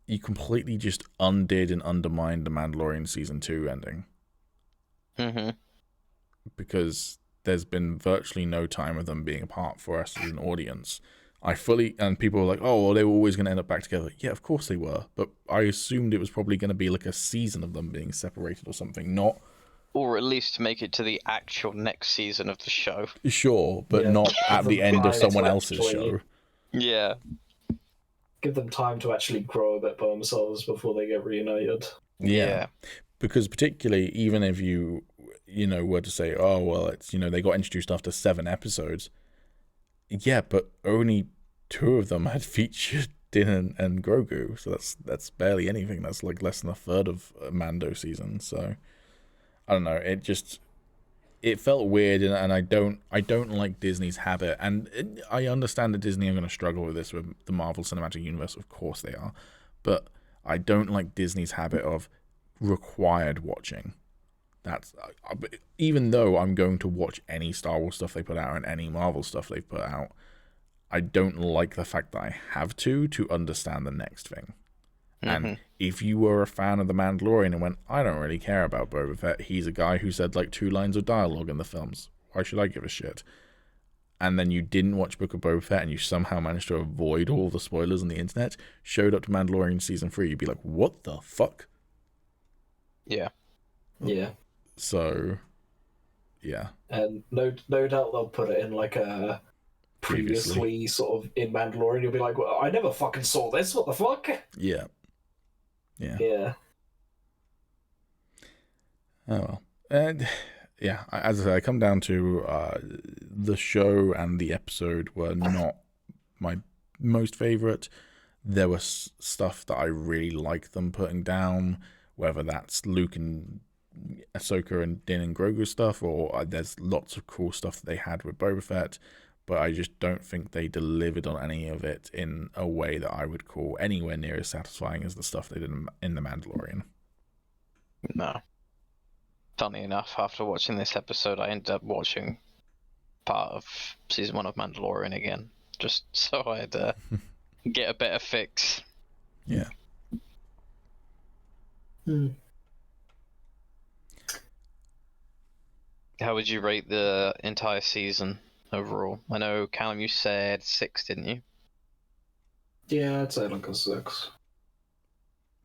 You completely just undid and undermined the Mandalorian Season 2 ending. Mm-hmm. Because there's been virtually no time of them being apart for us as an audience. And people were like, oh, well, they were always going to end up back together. Yeah, of course they were. But I assumed it was probably going to be like a season of them being separated or something, not... Or at least make it to the actual next season of the show. Sure, but not at the end of someone else's show. Yeah. Give them time to actually grow a bit by themselves before they get reunited. Yeah. Because particularly, even if you were to say, oh, well, it's, they got introduced after 7 episodes. Yeah, but only 2 of them had featured Din and Grogu, so that's barely anything. That's like less than a third of a Mando season. So I don't know. It felt weird, and I don't like Disney's habit. And I understand that Disney are going to struggle with this with the Marvel Cinematic Universe. Of course they are, but I don't like Disney's habit of required watching. That's even though I'm going to watch any Star Wars stuff they put out and any Marvel stuff they've put out, I don't like the fact that I have to understand the next thing. Mm-hmm. And if you were a fan of The Mandalorian and went, I don't really care about Boba Fett, he's a guy who said like 2 lines of dialogue in the films, why should I give a shit? And then you didn't watch Book of Boba Fett and you somehow managed to avoid all the spoilers on the internet, showed up to Mandalorian Season 3, you'd be like, what the fuck? Yeah. Yeah. So, yeah. And no doubt they'll put it in like a previously sort of in Mandalorian. You'll be like, well, I never fucking saw this. What the fuck? Yeah. Yeah. Yeah. Oh well. And yeah, as I say, I come down to the show and the episode were not my most favorite. There was stuff that I really liked them putting down, whether that's Luke and Ahsoka and Din and Grogu stuff, or there's lots of cool stuff that they had with Boba Fett, but I just don't think they delivered on any of it in a way that I would call anywhere near as satisfying as the stuff they did in The Mandalorian. No. Funny enough, after watching this episode, I ended up watching part of season 1 of Mandalorian again, just so I'd get a better fix. Yeah. How would you rate the entire season overall? I know, Callum, you said 6, didn't you? Yeah, I'd say like a 6.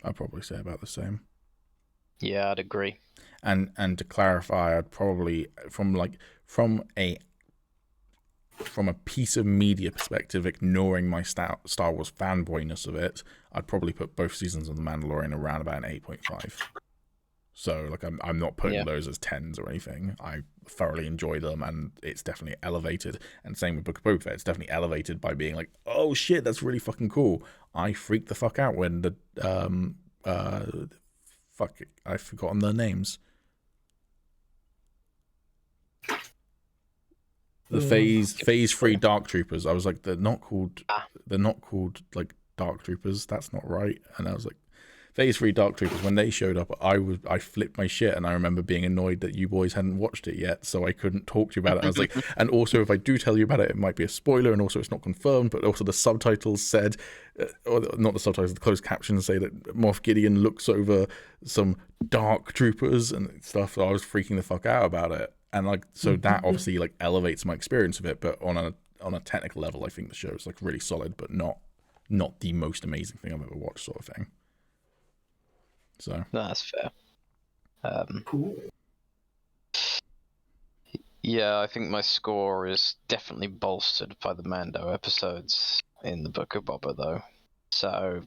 I'd probably say about the same. Yeah, I'd agree. And to clarify, I'd probably from a piece of media perspective, ignoring my Star Wars fanboyness of it, I'd probably put both seasons of The Mandalorian around about an 8.5. So like I'm not putting those as 10s or anything. I thoroughly enjoy them, and it's definitely elevated. And same with Book of Boba Fett, it's definitely elevated by being like, oh shit, that's really fucking cool. I freaked the fuck out when the I've forgotten their names. The phase 3 Dark Troopers. I was like, they're not called like Dark Troopers. That's not right. And I was like, phase 3 Dark Troopers. When they showed up, I flipped my shit, and I remember being annoyed that you boys hadn't watched it yet, so I couldn't talk to you about it. I was like, and also if I do tell you about it, it might be a spoiler, and also it's not confirmed. But also the subtitles said, or not the subtitles, the closed captions say that Moff Gideon looks over some Dark Troopers and stuff. So I was freaking the fuck out about it. And like, so that obviously like elevates my experience of it, but on a technical level, I think the show is like really solid, but not the most amazing thing I've ever watched, sort of thing. So that's fair. Cool. Yeah, I think my score is definitely bolstered by the Mando episodes in the Book of Boba, though. So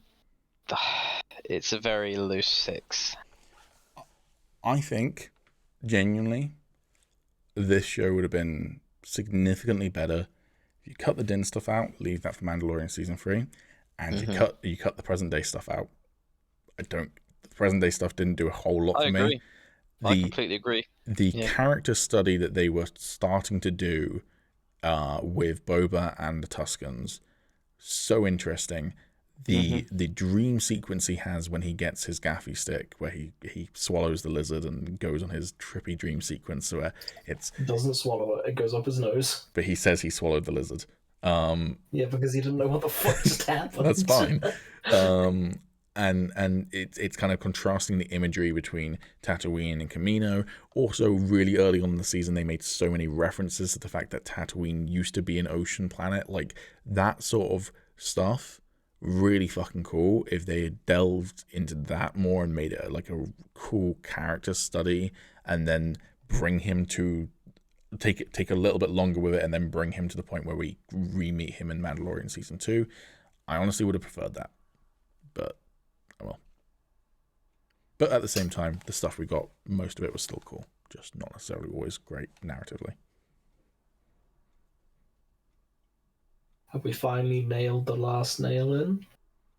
it's a very loose 6. I think genuinely, this show would have been significantly better if you cut the Din stuff out, leave that for Mandalorian season 3, and you cut the present day stuff out. The present day stuff didn't do a whole lot for me. I completely agree. The character study that they were starting to do with Boba and the Tuskens, so interesting. The dream sequence he has when he gets his gaffy stick, where he swallows the lizard and goes on his trippy dream sequence where it doesn't swallow it goes up his nose, but he says he swallowed the lizard. Yeah, because he didn't know what the fuck just happened. That's fine. and it's kind of contrasting the imagery between Tatooine and Kamino. Also, really early on in the season, they made so many references to the fact that Tatooine used to be an ocean planet. Like, that sort of stuff, really fucking cool. If they had delved into that more and made it like a cool character study, and then bring him to take a little bit longer with it, and then bring him to the point where we re-meet him in Mandalorian season 2, I honestly would have preferred that. But well, but at the same time, the stuff we got, most of it was still cool, just not necessarily always great narratively. Have we finally nailed the last nail in?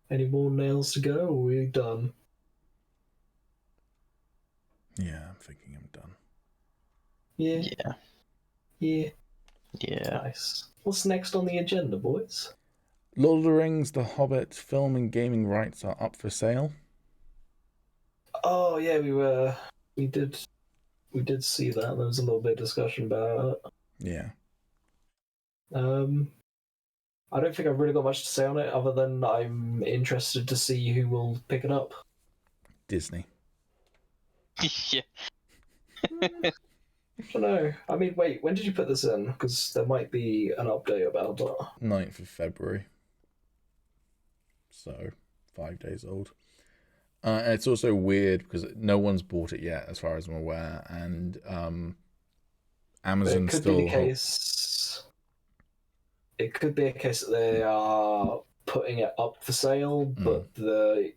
Any more nails to go, or are we done? Yeah, I'm thinking I'm done. Yeah. Nice. What's next on the agenda, boys? Lord of the Rings, The Hobbit film and gaming rights are up for sale. Oh yeah, we did see that. There was a little bit of discussion about it. Yeah. I don't think I've really got much to say on it, other than I'm interested to see who will pick it up. Disney. Yeah. I don't know. I mean, wait, when did you put this in? Because there might be an update about it. 9th of February. So, 5 days old. It's also weird because no one's bought it yet, as far as I'm aware, and Amazon It could still. be the case. It could be a case that they are putting it up for sale, but the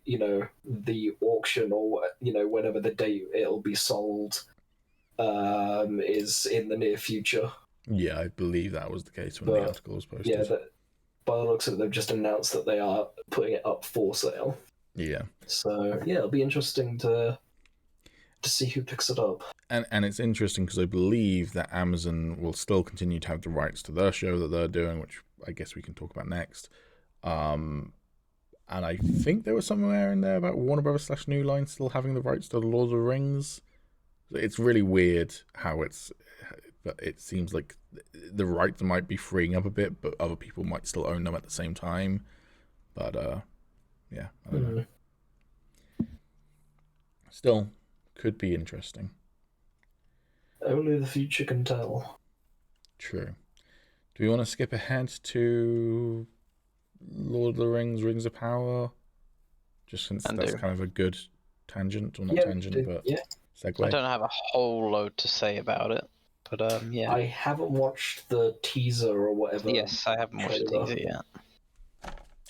auction, or whenever the date it'll be sold, is in the near future. Yeah, I believe that was the case when the article was posted. Yeah, by the looks of it, they've just announced that they are putting it up for sale. Yeah. So yeah, it'll be interesting to see who picks it up. And it's interesting because I believe that Amazon will still continue to have the rights to their show that they're doing, which I guess we can talk about next. And I think there was somewhere in there about Warner Brothers / New Line still having the rights to the Lord of the Rings. It's really weird how but it seems like the rights might be freeing up a bit, but other people might still own them at the same time. But yeah, I don't know. Still, could be interesting. Only the future can tell. True. Do we want to skip ahead to Lord of the Rings, Rings of Power? Just since that's kind of a good tangent, or not tangent, but segue. I don't have a whole load to say about it, but yeah. I haven't watched the teaser or whatever. Yes, I haven't watched the teaser yet.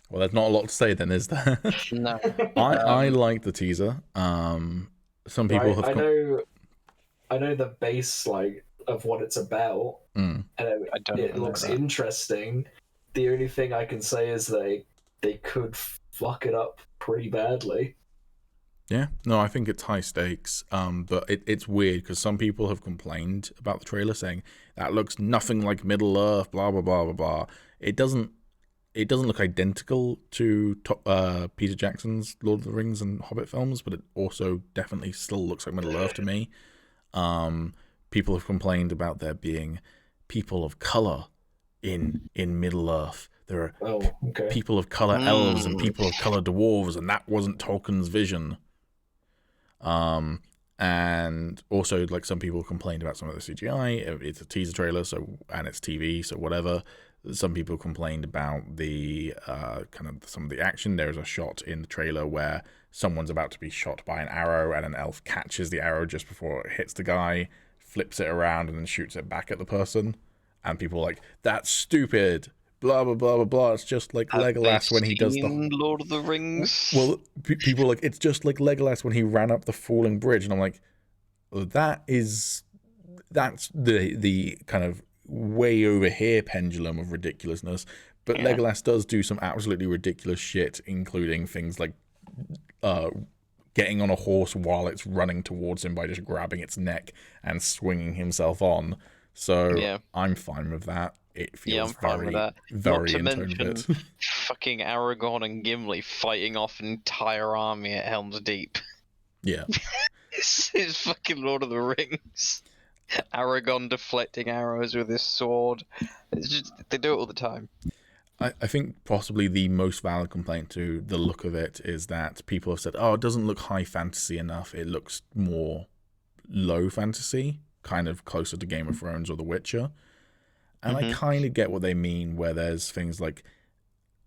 Well, there's not a lot to say then, is there? No. I like the teaser. Some people have. I know the base of what it's about, and it looks interesting. The only thing I can say is they could fuck it up pretty badly. Yeah, no, I think it's high stakes. But it's weird because some people have complained about the trailer, saying that looks nothing like Middle Earth, blah blah blah blah blah. It doesn't look identical to Peter Jackson's Lord of the Rings and Hobbit films, but it also definitely still looks like Middle Earth to me. People have complained about there being people of color in Middle Earth. There are people of color elves and people of color dwarves, and that wasn't Tolkien's vision. And also, like, some people complained about some of the CGI. It's a teaser trailer, and it's TV, so whatever. Some people complained about the some of the action. There's a shot in the trailer where someone's about to be shot by an arrow, and an elf catches the arrow just before it hits the guy, flips it around, and then shoots it back at the person. And people are like, "That's stupid." Blah blah blah blah blah. It's just like Legolas when he does the Lord of the Rings. Well, people are like, it's just like Legolas when he ran up the falling bridge, and I'm like, well, that's the kind of way over here pendulum of ridiculousness. But Legolas does do some absolutely ridiculous shit, including things like getting on a horse while it's running towards him by just grabbing its neck and swinging himself on. So I'm fine with that. It feels very in tone with it. Fucking Aragorn and Gimli fighting off an entire army at Helm's Deep. Yeah. This is fucking Lord of the Rings. Aragorn deflecting arrows with his sword. It's just, they do it all the time. I think possibly the most valid complaint to the look of it is that people have said, oh, it doesn't look high fantasy enough. It looks more low fantasy, kind of closer to Game of Thrones or The Witcher. And I kind of get what they mean, where there's things like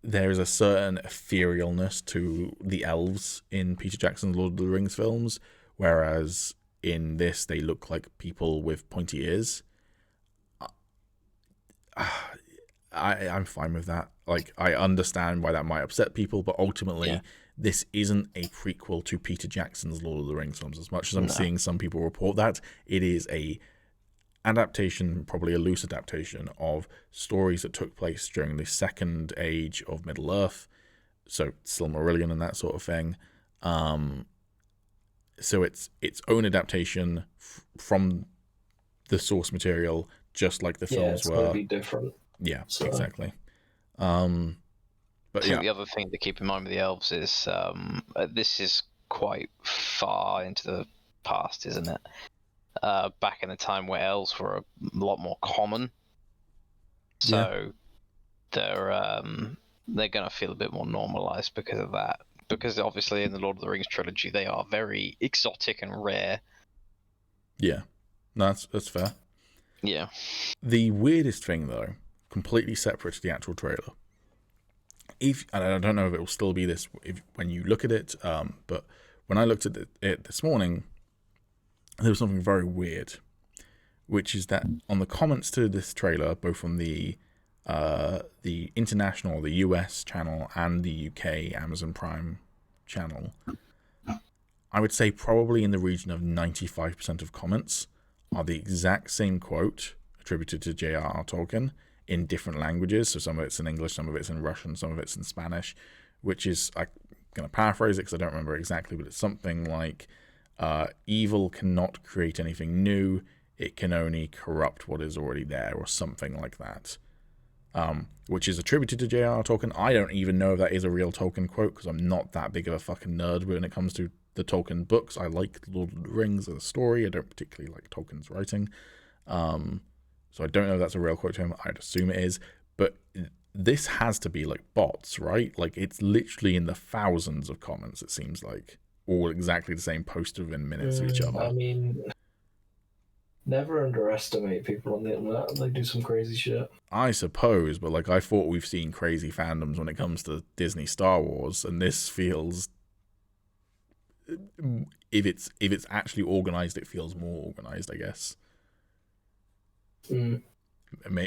there's a certain etherealness to the elves in Peter Jackson's Lord of the Rings films, whereas in this they look like people with pointy ears. I'm fine with that. Like, I understand why that might upset people, but ultimately, this isn't a prequel to Peter Jackson's Lord of the Rings films. As much as I'm seeing some people report that, it is a adaptation, probably a loose adaptation, of stories that took place during the second age of Middle-earth, so Silmarillion and that sort of thing. So it's its own adaptation from the source material, just like the films were. It's going to be different. Yeah, So. exactly. But I think the other thing to keep in mind with the elves is this is quite far into the past, isn't it? Back in a time where elves were a lot more common, so they're gonna feel a bit more normalized because of that. Because obviously in the Lord of the Rings trilogy, they are very exotic and rare. Yeah, no, that's fair. Yeah. The weirdest thing, though, completely separate to the actual trailer. And I don't know if it will still be this when you look at it, but when I looked at it this morning, there was something very weird, which is that on the comments to this trailer, both on the international, the US channel, and the UK Amazon Prime channel, I would say probably in the region of 95% of comments are the exact same quote attributed to J.R.R. Tolkien in different languages. So some of it's in English, some of it's in Russian, some of it's in Spanish, which is, I'm going to paraphrase it because I don't remember exactly, but it's something like, evil cannot create anything new, it can only corrupt what is already there, or something like that. Which is attributed to J.R.R. Tolkien. I don't even know if that is a real Tolkien quote, because I'm not that big of a fucking nerd when it comes to the Tolkien books. I like Lord of the Rings as a story. I don't particularly like Tolkien's writing. So I don't know if that's a real quote to him. I'd assume it is. But this has to be like bots, right? Like, it's literally in the thousands of comments, it seems like. All exactly the same post within minutes of each other. I mean, never underestimate people on the internet. They do some crazy shit. I suppose, but like, I thought we've seen crazy fandoms when it comes to Disney Star Wars, and this feels, if it's actually organized, it feels more organized, I guess.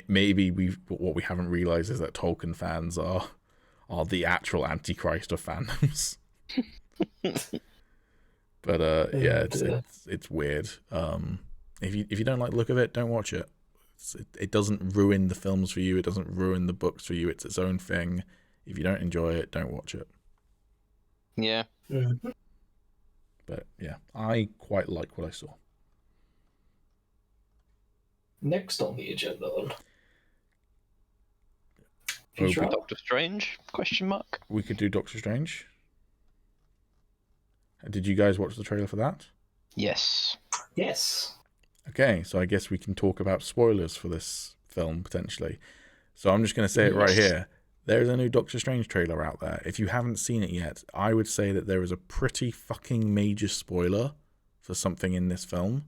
Maybe what we haven't realized is that Tolkien fans are the actual antichrist of fandoms. But it's weird. If you don't like the look of it, don't watch it. It doesn't ruin the films for you. It doesn't ruin the books for you. It's its own thing. If you don't enjoy it, don't watch it. Yeah. But yeah, I quite like what I saw. Next on the agenda, then. Futurama? Doctor Strange? Question mark. We could do Doctor Strange. Did you guys watch the trailer for that? Yes. Yes. Okay, so I guess we can talk about spoilers for this film, potentially. So I'm just going to say it right here. There's a new Doctor Strange trailer out there. If you haven't seen it yet, I would say that there is a pretty fucking major spoiler for something in this film.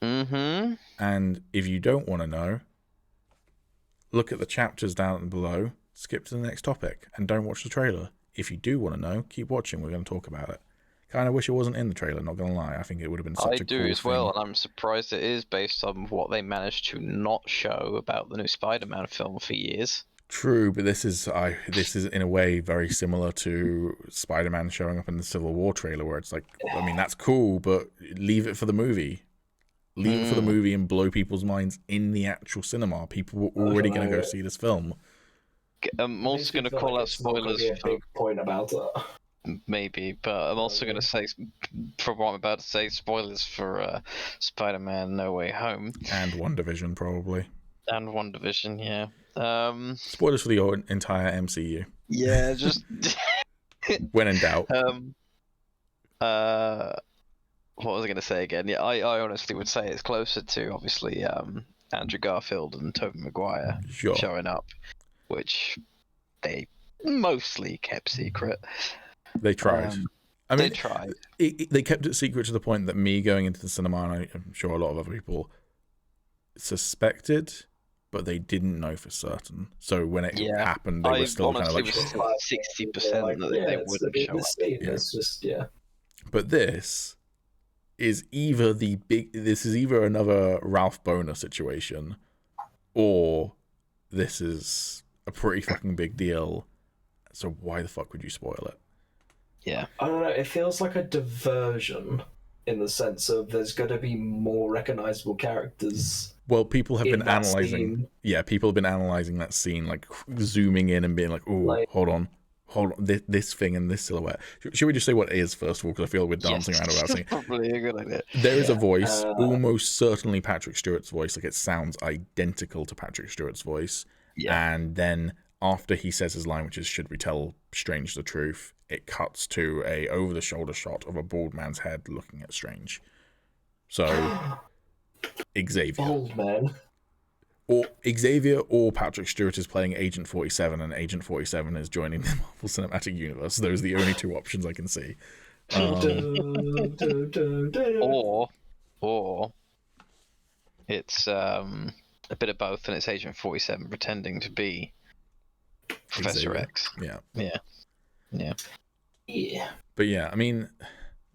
Mm-hmm. And if you don't want to know, look at the chapters down below, skip to the next topic, and don't watch the trailer. If you do want to know, keep watching. We're going to talk about it. Kind of wish it wasn't in the trailer, not going to lie. I think it would have been such a cool thing. I do as well, and I'm surprised it is based on what they managed to not show about the new Spider-Man film for years. True, but this is in a way very similar to Spider-Man showing up in the Civil War trailer, where it's like, I mean, that's cool, but leave it for the movie. Leave it for the movie and blow people's minds in the actual cinema. People were already going to go see this film. I'm also going to call out spoilers for a big point about it. Maybe, but I'm also going to say, for what I'm about to say, spoilers for Spider-Man No Way Home. And WandaVision, probably. And WandaVision, yeah. Spoilers for the entire MCU. Yeah, just... when in doubt. What was I going to say again? Yeah, I honestly would say it's closer to, obviously, Andrew Garfield and Tobey Maguire showing up, which they mostly kept secret. They tried. I mean, They tried. They kept it secret to the point that me going into the cinema, and I'm sure a lot of other people suspected, but they didn't know for certain. So when it happened, they were still kind of like, was 60% that they wouldn't show up. It's just But this is either another Ralph Boner situation, or this is a pretty fucking big deal. So why the fuck would you spoil it? Yeah. I don't know, it feels like a diversion in the sense of there's going to be more recognizable characters. Well, people have been analyzing. Scene. Yeah, people have been analyzing that scene, like zooming in and being like, "Oh, hold on, this thing and this silhouette." Should we just say what it is first of all? Because I feel we're dancing around about saying. Probably a good idea. There is a voice, almost certainly Patrick Stewart's voice. Like it sounds identical to Patrick Stewart's voice. Yeah. And then after he says his line, which is "Should we tell Strange the truth?" it cuts to a over-the-shoulder shot of a bald man's head looking at Strange. So Xavier. Bald man. Or Xavier or Patrick Stewart is playing Agent 47, and Agent 47 is joining the Marvel Cinematic Universe. Those are the only two options I can see. Or it's a bit of both, and it's Agent 47 pretending to be Professor X. Yeah. But yeah, I mean,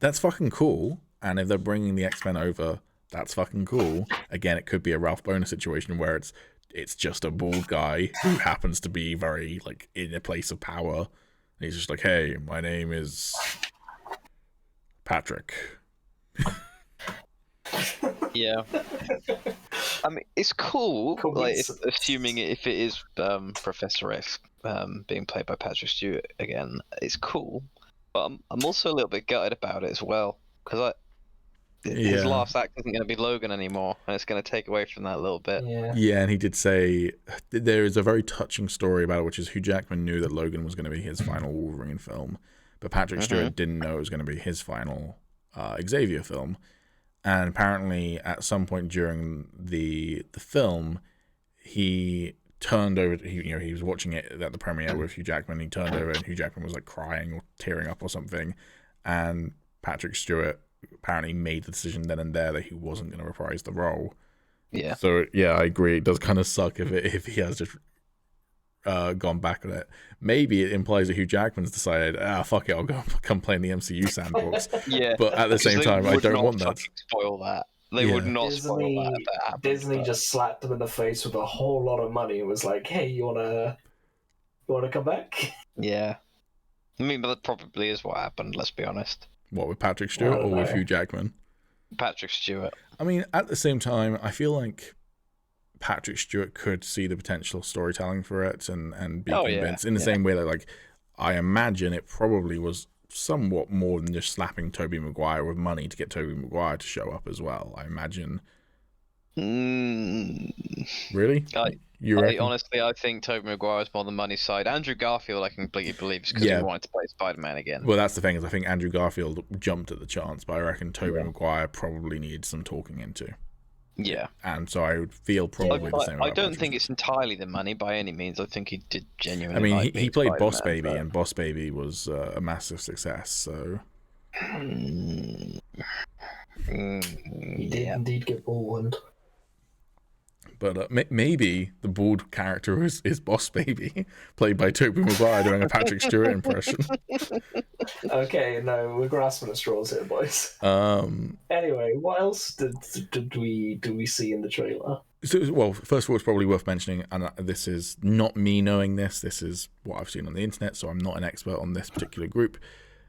that's fucking cool. And if they're bringing the X-Men over, that's fucking cool. Again, it could be a Ralph Boner situation where it's just a bald guy who happens to be very like in a place of power. And he's just like, "Hey, my name is Patrick." Yeah. I mean, it's cool. Like, assuming if it is Professor X being played by Patrick Stewart again, it's cool. But I'm also a little bit gutted about it as well, because his last act isn't going to be Logan anymore, and it's going to take away from that a little bit. Yeah, and he did say there is a very touching story about it, which is Hugh Jackman knew that Logan was going to be his final Wolverine film, but Patrick Stewart didn't know it was going to be his final Xavier film. And apparently, at some point during the film, he turned over. He was watching it at the premiere with Hugh Jackman. He turned over, and Hugh Jackman was like crying or tearing up or something. And Patrick Stewart apparently made the decision then and there that he wasn't going to reprise the role. Yeah. So yeah, I agree. It does kind of suck if he has just gone back on it. Maybe it implies that Hugh Jackman's decided, fuck it, I'll come play in the MCU sandbox. Yeah. But at the same time, I don't want that. Spoil that. They would not spoil that if that happened. Disney just slapped him in the face with a whole lot of money and was like, "Hey, you wanna come back?" Yeah. I mean, but that probably is what happened. Let's be honest. What, with Patrick Stewart or with Hugh Jackman? Patrick Stewart. I mean, at the same time, I feel like Patrick Stewart could see the potential storytelling for it and be convinced in the same way that, like, I imagine it probably was somewhat more than just slapping Tobey Maguire with money to get Tobey Maguire to show up as well. I imagine. Really? Honestly, I think Tobey Maguire is more on the money side. Andrew Garfield, I completely believe, because he wanted to play Spider-Man again. Well, that's the thing, is I think Andrew Garfield jumped at the chance, but I reckon Tobey Maguire probably needed some talking into. Yeah. And so I would feel probably the same. I don't think it's entirely the money by any means. I think he did genuinely. I mean, he played Boss Baby, and Boss Baby was a massive success. So He did indeed get bald. But maybe the bald character is Boss Baby, played by Tobey Maguire doing a Patrick Stewart impression. Okay, no, we're grasping at straws here, boys. Anyway, what else did we see in the trailer? So, well, first of all, it's probably worth mentioning, and this is not me knowing this. This is what I've seen on the internet, so I'm not an expert on this particular group.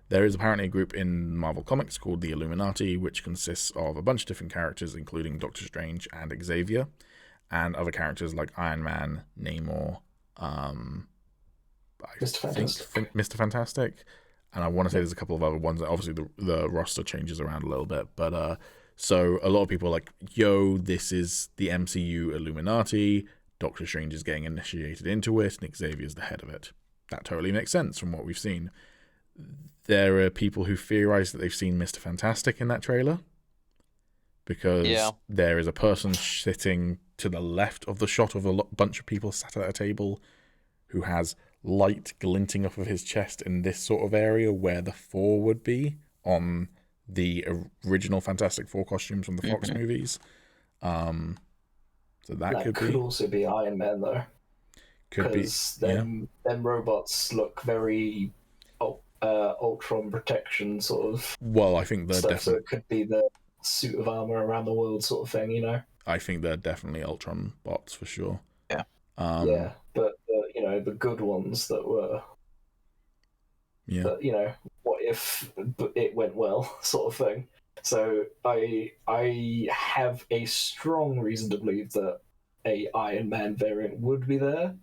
There is apparently a group in Marvel Comics called the Illuminati, which consists of a bunch of different characters, including Doctor Strange and Xavier, and other characters like Iron Man, Namor, Mr. Fantastic, and I want to say there's a couple of other ones. Obviously, the roster changes around a little bit, but so a lot of people are like, yo, this is the MCU Illuminati. Doctor Strange is getting initiated into it, and Xavier's the head of it. That totally makes sense from what we've seen. There are people who theorize that they've seen Mr. Fantastic in that trailer, because there is a person sitting to the left of the shot of a bunch of people sat at a table who has light glinting off of his chest in this sort of area where the Four would be on the original Fantastic Four costumes from the Fox movies. So that could be. also be Iron Man though. Could be. Because them robots look very Ultron protection sort of. Well, I think they're stuff, so definitely. it could be the suit of armor around the world sort of thing, you know. I think they're definitely Ultron bots for sure. Yeah. Yeah, but the good ones that were. Yeah. That, what if it went well, sort of thing. So I have a strong reason to believe that a Iron Man variant would be there.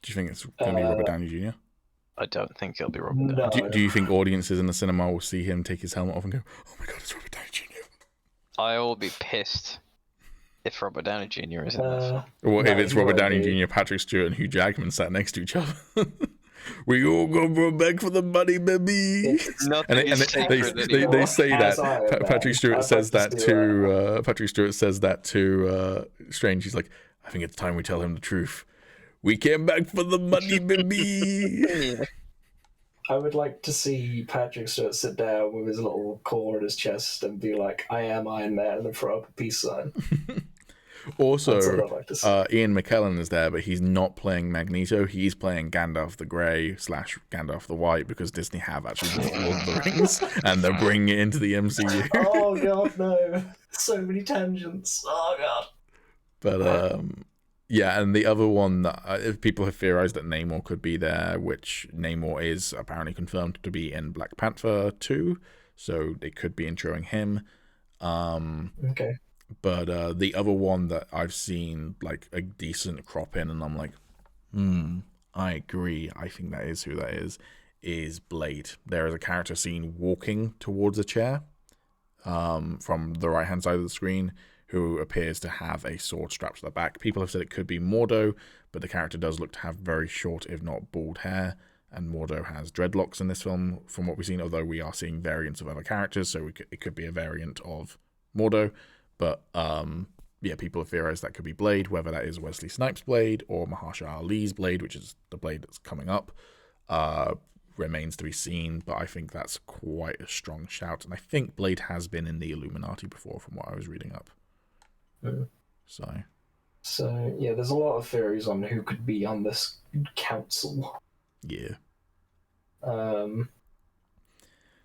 Do you think it's going to be Robert Downey Jr.? I don't think it'll be Robert Downey. No. Do you think audiences in the cinema will see him take his helmet off and go, "Oh my god, it's Robert Downey Jr." I will be pissed if Robert Downey Jr. is in this. Or No, if it's he Robert won't Downey be. Jr., Patrick Stewart, and Hugh Jackman sat next to each other. We all go back for the money, baby. Nothing is sacred they anymore. say that. As Iron Man, Patrick Stewart I'd says like to that see to Patrick Stewart says that to Strange. He's like, I think it's time we tell him the truth. We came back for the money, baby. Yeah. I would like to see Patrick Stewart sit down with his little core in his chest and be like, "I am Iron Man," and throw up a peace sign. That's what Also, I'd like to see. Ian McKellen is there, but he's not playing Magneto. He's playing Gandalf the Grey / Gandalf the White because Disney have actually bought Lord of the Rings and they're bringing it into the MCU. Oh god, no! So many tangents. Oh god. But yeah, and the other one that people have theorized that Namor could be there, which Namor is apparently confirmed to be in Black Panther 2, so they could be introing him. Okay. But the other one that I've seen like a decent crop in, and I'm like, I agree. I think that is who that is Blade. There is a character seen walking towards a chair from the right-hand side of the screen who appears to have a sword strapped to the back. People have said it could be Mordo, but the character does look to have very short, if not bald hair, and Mordo has dreadlocks in this film from what we've seen, although we are seeing variants of other characters, so it could be a variant of Mordo. But yeah, people have theorized that could be Blade, whether that is Wesley Snipes' Blade or Mahershala Ali's Blade, which is the Blade that's coming up, remains to be seen. But I think that's quite a strong shout, and I think Blade has been in the Illuminati before, from what I was reading up. So yeah, there's a lot of theories on who could be on this council. Yeah.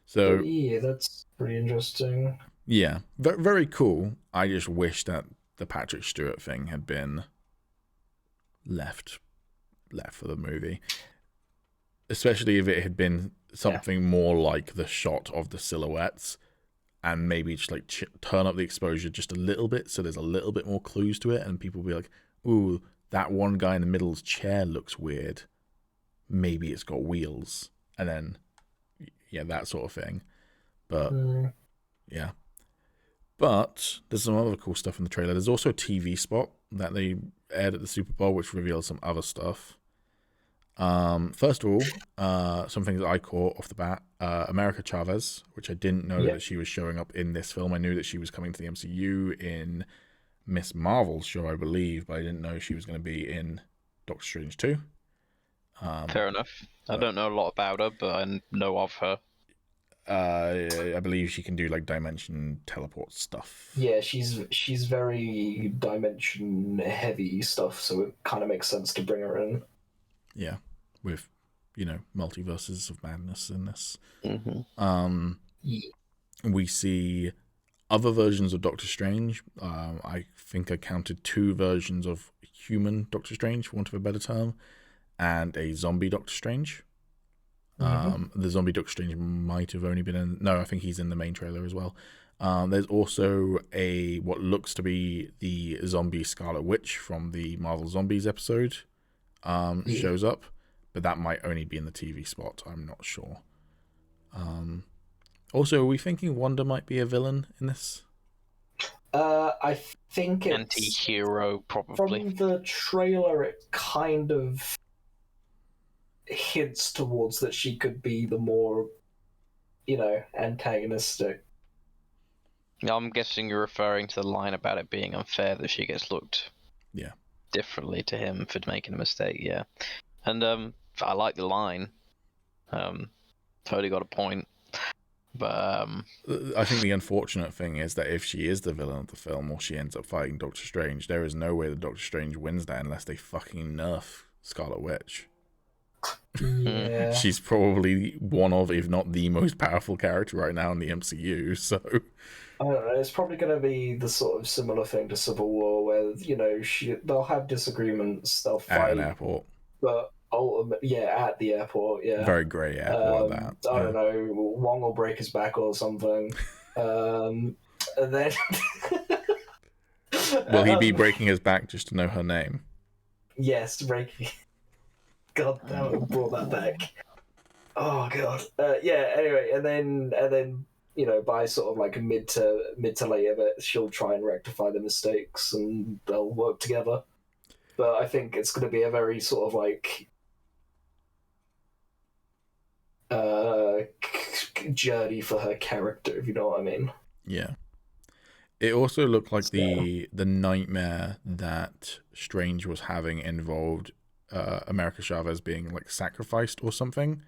So yeah, that's pretty interesting. Yeah, very cool. I just wish that the Patrick Stewart thing had been left for the movie, especially if it had been something more like the shot of the silhouettes, and maybe just like turn up the exposure just a little bit, so there's a little bit more clues to it, and people will be like, "Ooh, that one guy in the middle's chair looks weird. Maybe it's got wheels," and then that sort of thing. But yeah. But there's some other cool stuff in the trailer. There's also a TV spot that they aired at the Super Bowl, which reveals some other stuff. First of all, some things that I caught off the bat. America Chavez, which I didn't know that she was showing up in this film. I knew that she was coming to the MCU in Miss Marvel's show, I believe, but I didn't know she was going to be in Doctor Strange 2. Fair enough. I don't know a lot about her, but I know of her. I believe she can do like dimension teleport stuff. Yeah, she's very dimension heavy stuff, so it kind of makes sense to bring her in. Yeah, with multiverses of madness in this. We see other versions of Doctor Strange. I think I counted 2 versions of human Doctor Strange, for want of a better term, and a zombie Doctor Strange. The zombie Doctor Strange might have only been in... No, I think he's in the main trailer as well. There's also what looks to be the zombie Scarlet Witch from the Marvel Zombies episode shows up, but that might only be in the TV spot. I'm not sure. Also, are we thinking Wanda might be a villain in this? I think it's... Anti-hero, probably. From the trailer, it kind of hints towards that she could be the more, antagonistic. I'm guessing you're referring to the line about it being unfair that she gets looked Yeah. differently to him for making a mistake, yeah. And like the line. Totally got a point. But I think the unfortunate thing is that if she is the villain of the film, or she ends up fighting Doctor Strange, there is no way that Doctor Strange wins that unless they fucking nerf Scarlet Witch. Yeah. She's probably one of, if not the most powerful character right now in the MCU, so... I don't know, it's probably going to be the sort of similar thing to Civil War, where, you know, they'll have disagreements, they'll fight. At an airport. But ultimately, yeah, at the airport, yeah. Very grey airport at that. I don't know, Wong will break his back or something. And then... Will he be breaking his back just to know her name? Yes, breaking... God damn it, brought that back. Oh, God. Yeah, anyway, and then... You know, by sort of like mid to late of it, she'll try and rectify the mistakes, and they'll work together. But I think it's going to be a very sort of like journey for her character, if you know what I mean. Yeah. It also looked like the nightmare that Strange was having involved America Chavez being like sacrificed or something.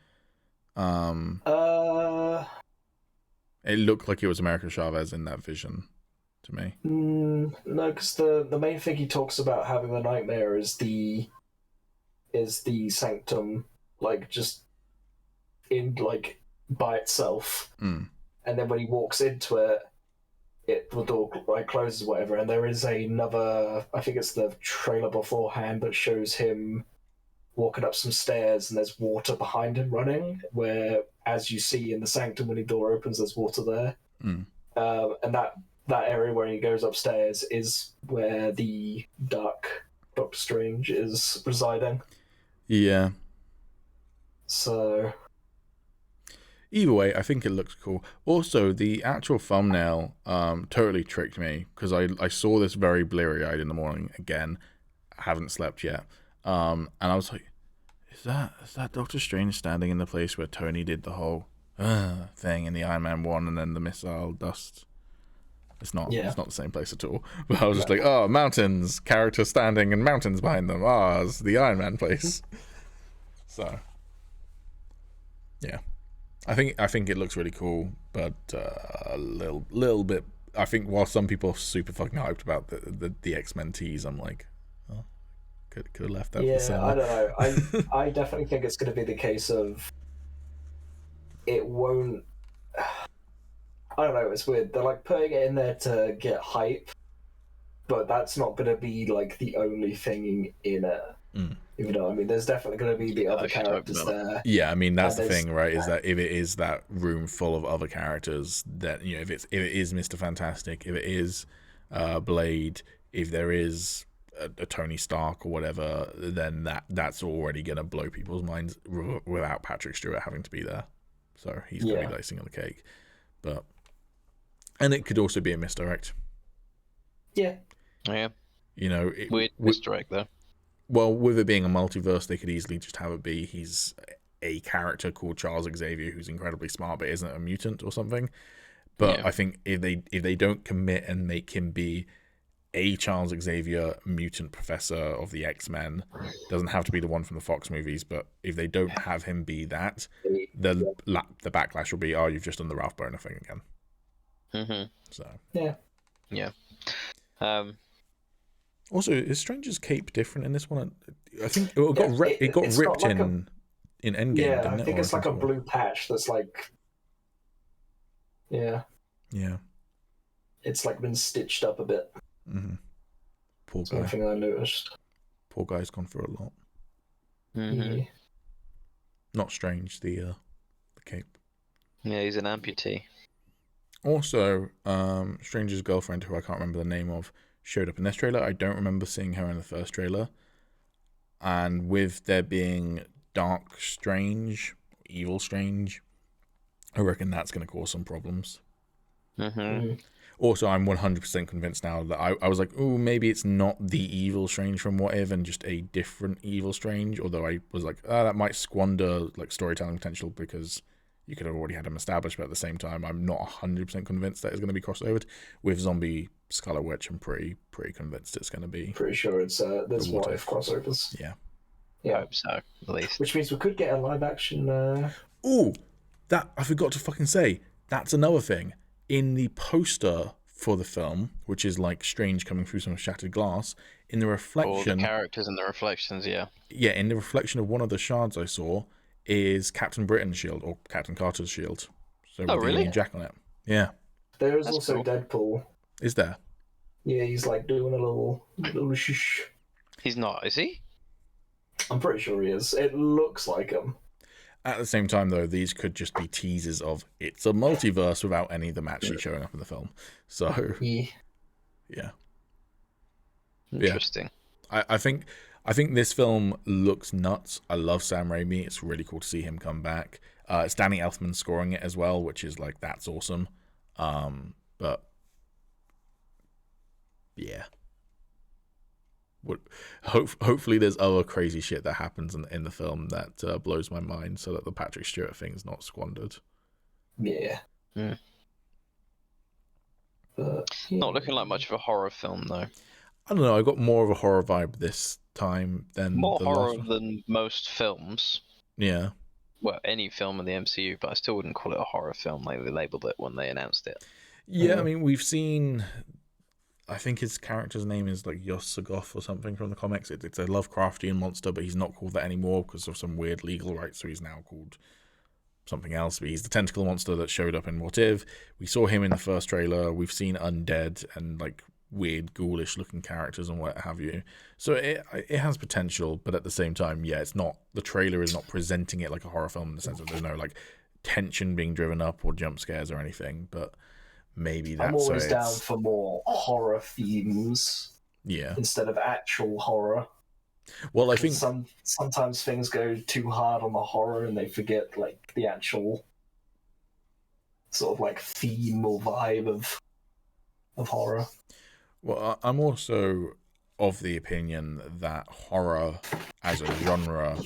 It looked like it was America Chavez in that vision to me. No, because the main thing he talks about having the nightmare is the sanctum, like just in like by itself, and then when he walks into it the door like closes, whatever, and there is another. I think it's the trailer beforehand that shows him walking up some stairs, and there's water behind him running, where, as you see in the sanctum, when the door opens, there's water there. And that area where he goes upstairs is where the dark Doctor Strange is residing. Yeah. So... Either way, I think it looks cool. Also, the actual thumbnail totally tricked me, because I saw this very bleary-eyed in the morning again. I haven't slept yet. And I was like, is that Doctor Strange standing in the place where Tony did the whole thing in the Iron Man 1 and then the missile dust? It's not the same place at all. But I was just like, oh, mountains, character standing and mountains behind them. It's the Iron Man place. So, yeah. I think it looks really cool, but a little bit. I think while some people are super fucking hyped about the X-Men tease, I'm like, oh, could have left that for cinema. I don't know. I definitely think it's going to be the case of it won't. I don't know. It's weird. They're like putting it in there to get hype, but that's not going to be like the only thing in it. You know, I mean, there's definitely going to be the other characters there. Yeah, I mean, that's the thing, right? Is that if it is that room full of other characters, that, you know, if it is Mr. Fantastic, if it is Blade, if there is a Tony Stark or whatever, then that's already going to blow people's minds without Patrick Stewart having to be there. So he's going to be icing on the cake. And it could also be a misdirect. Yeah. You know, weird misdirect though. Well, with it being a multiverse, they could easily just have it be he's a character called Charles Xavier who's incredibly smart but isn't a mutant or something. But I think if they don't commit and make him be a Charles Xavier mutant professor of the X-Men, doesn't have to be the one from the Fox movies, but if they don't have him be that, the backlash will be, oh, you've just done the Ralph Boner thing again. So yeah. Also, is Strange's cape different in this one? I think it got ripped like in Endgame, didn't it? I think it's like a blue patch that's like... Yeah. It's like been stitched up a bit. Poor guy. Something I noticed. Poor guy's gone through a lot. Yeah. Not Strange, the cape. Yeah, he's an amputee. Also, Strange's girlfriend, who I can't remember the name of, showed up in this trailer. I don't remember seeing her in the first trailer. And with there being Dark Strange, Evil Strange, I reckon that's going to cause some problems. Also, I'm 100% convinced now that I was like, oh, maybe it's not the Evil Strange from What If and just a different Evil Strange. Although I was like, that might squander like storytelling potential because you could have already had him established, but at the same time, I'm not 100% convinced that it's going to be crossed over with Zombie Scarlet Witch. I'm pretty convinced it's going to be. Pretty sure it's there's What If crossovers. Yeah. Hope so, at least. Which means we could get a live action. Ooh, that I forgot to fucking say. That's another thing. In the poster for the film, which is like Strange coming through some shattered glass, in the All reflection, the characters and the reflections, yeah. yeah, in the reflection of one of the shards I saw is Captain Britain's shield or Captain Carter's shield. So with the really? Union Jack on it. Yeah. There is That's also cool. Deadpool. Is there? Yeah, he's like doing a little shush. He's not, is he? I'm pretty sure he is. It looks like him. At the same time, though, these could just be teasers of it's a multiverse without any of them actually showing up in the film. So, Yeah. yeah. Interesting. I think this film looks nuts. I love Sam Raimi. It's really cool to see him come back. It's Danny Elfman scoring it as well, which is like, that's awesome. But yeah. Hopefully there's other crazy shit that happens in the film that blows my mind so that the Patrick Stewart thing's not squandered. Yeah. Mm. But, Not looking like much of a horror film, though. I don't know, I got more of a horror vibe this time than More the horror last one. than most films. Yeah. Well, any film in the MCU, but I still wouldn't call it a horror film like they labelled it when they announced it. Yeah, I mean, we've seen... I think his character's name is like Yos-Sagoth or something from the comics. It's a Lovecraftian monster, but he's not called that anymore because of some weird legal rights, so he's now called something else. But he's the tentacle monster that showed up in What If. We saw him in the first trailer. We've seen undead and like weird ghoulish looking characters and what have you. So it has potential, but at the same time, yeah, it's not, the trailer is not presenting it like a horror film in the sense that there's no like tension being driven up or jump scares or anything, but maybe that's... I'm always down for more horror themes. Yeah. Instead of actual horror. Well, I think sometimes things go too hard on the horror and they forget like the actual sort of like theme or vibe of horror. Well, I'm also of the opinion that horror as a genre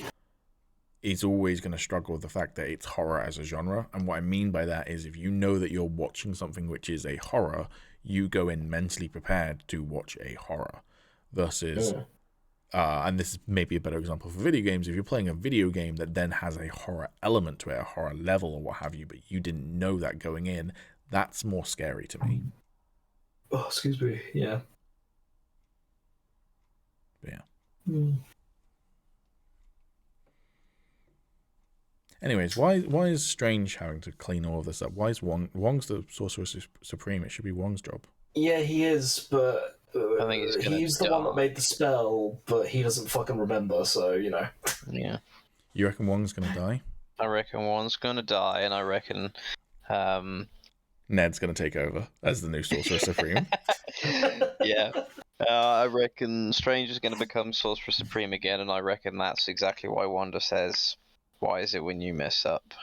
is always going to struggle with the fact that it's horror as a genre. And what I mean by that is if you know that you're watching something which is a horror, you go in mentally prepared to watch a horror. Versus, and this is maybe a better example for video games, if you're playing a video game that then has a horror element to it, a horror level or what have you, but you didn't know that going in, that's more scary to me. Oh, excuse me, yeah. But yeah. Anyways, why is Strange having to clean all of this up? Why is Wong's the Sorcerer Supreme? It should be Wong's job. Yeah, he is, but I think he's the one that made the spell, but he doesn't fucking remember, so, you know. Yeah. You reckon Wong's going to die? I reckon one's going to die, and I reckon... Ned's going to take over as the new Sorcerer Supreme. Yeah. I reckon Strange is going to become Sorcerer Supreme again, and I reckon that's exactly why Wanda says, why is it when you mess up?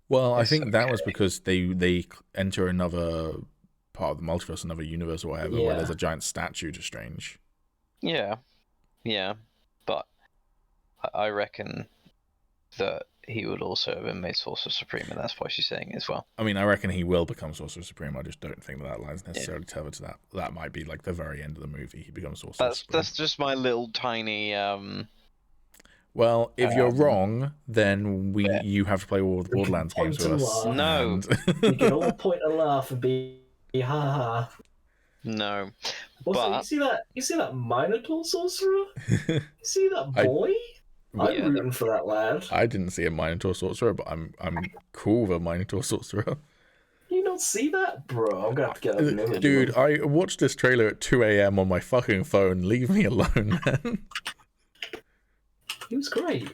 Well, I think that was because they enter another part of the multiverse, another universe or whatever, where there's a giant statue to Strange. Yeah. Yeah. But I reckon that he would also have been made Sorcerer Supreme, and that's why she's saying it as well. I mean, I reckon he will become Sorcerer Supreme. I just don't think that line's necessarily tethered to that. That might be like the very end of the movie. He becomes Sorcerer Supreme. That's just my little tiny... Well, if you're wrong, then you have to play all the Borderlands games with us. No. We can all point and laugh and be ha ha. No. Also, you see that Minotaur sorcerer? You see that boy? I'm rooting for that lad. I didn't see a Minotaur sorcerer, but I'm cool with a Minotaur sorcerer. You don't see that? Bro, I'm gonna have to get an image. Dude, I watched this trailer at 2 a.m. on my fucking phone. Leave me alone, man. He was great.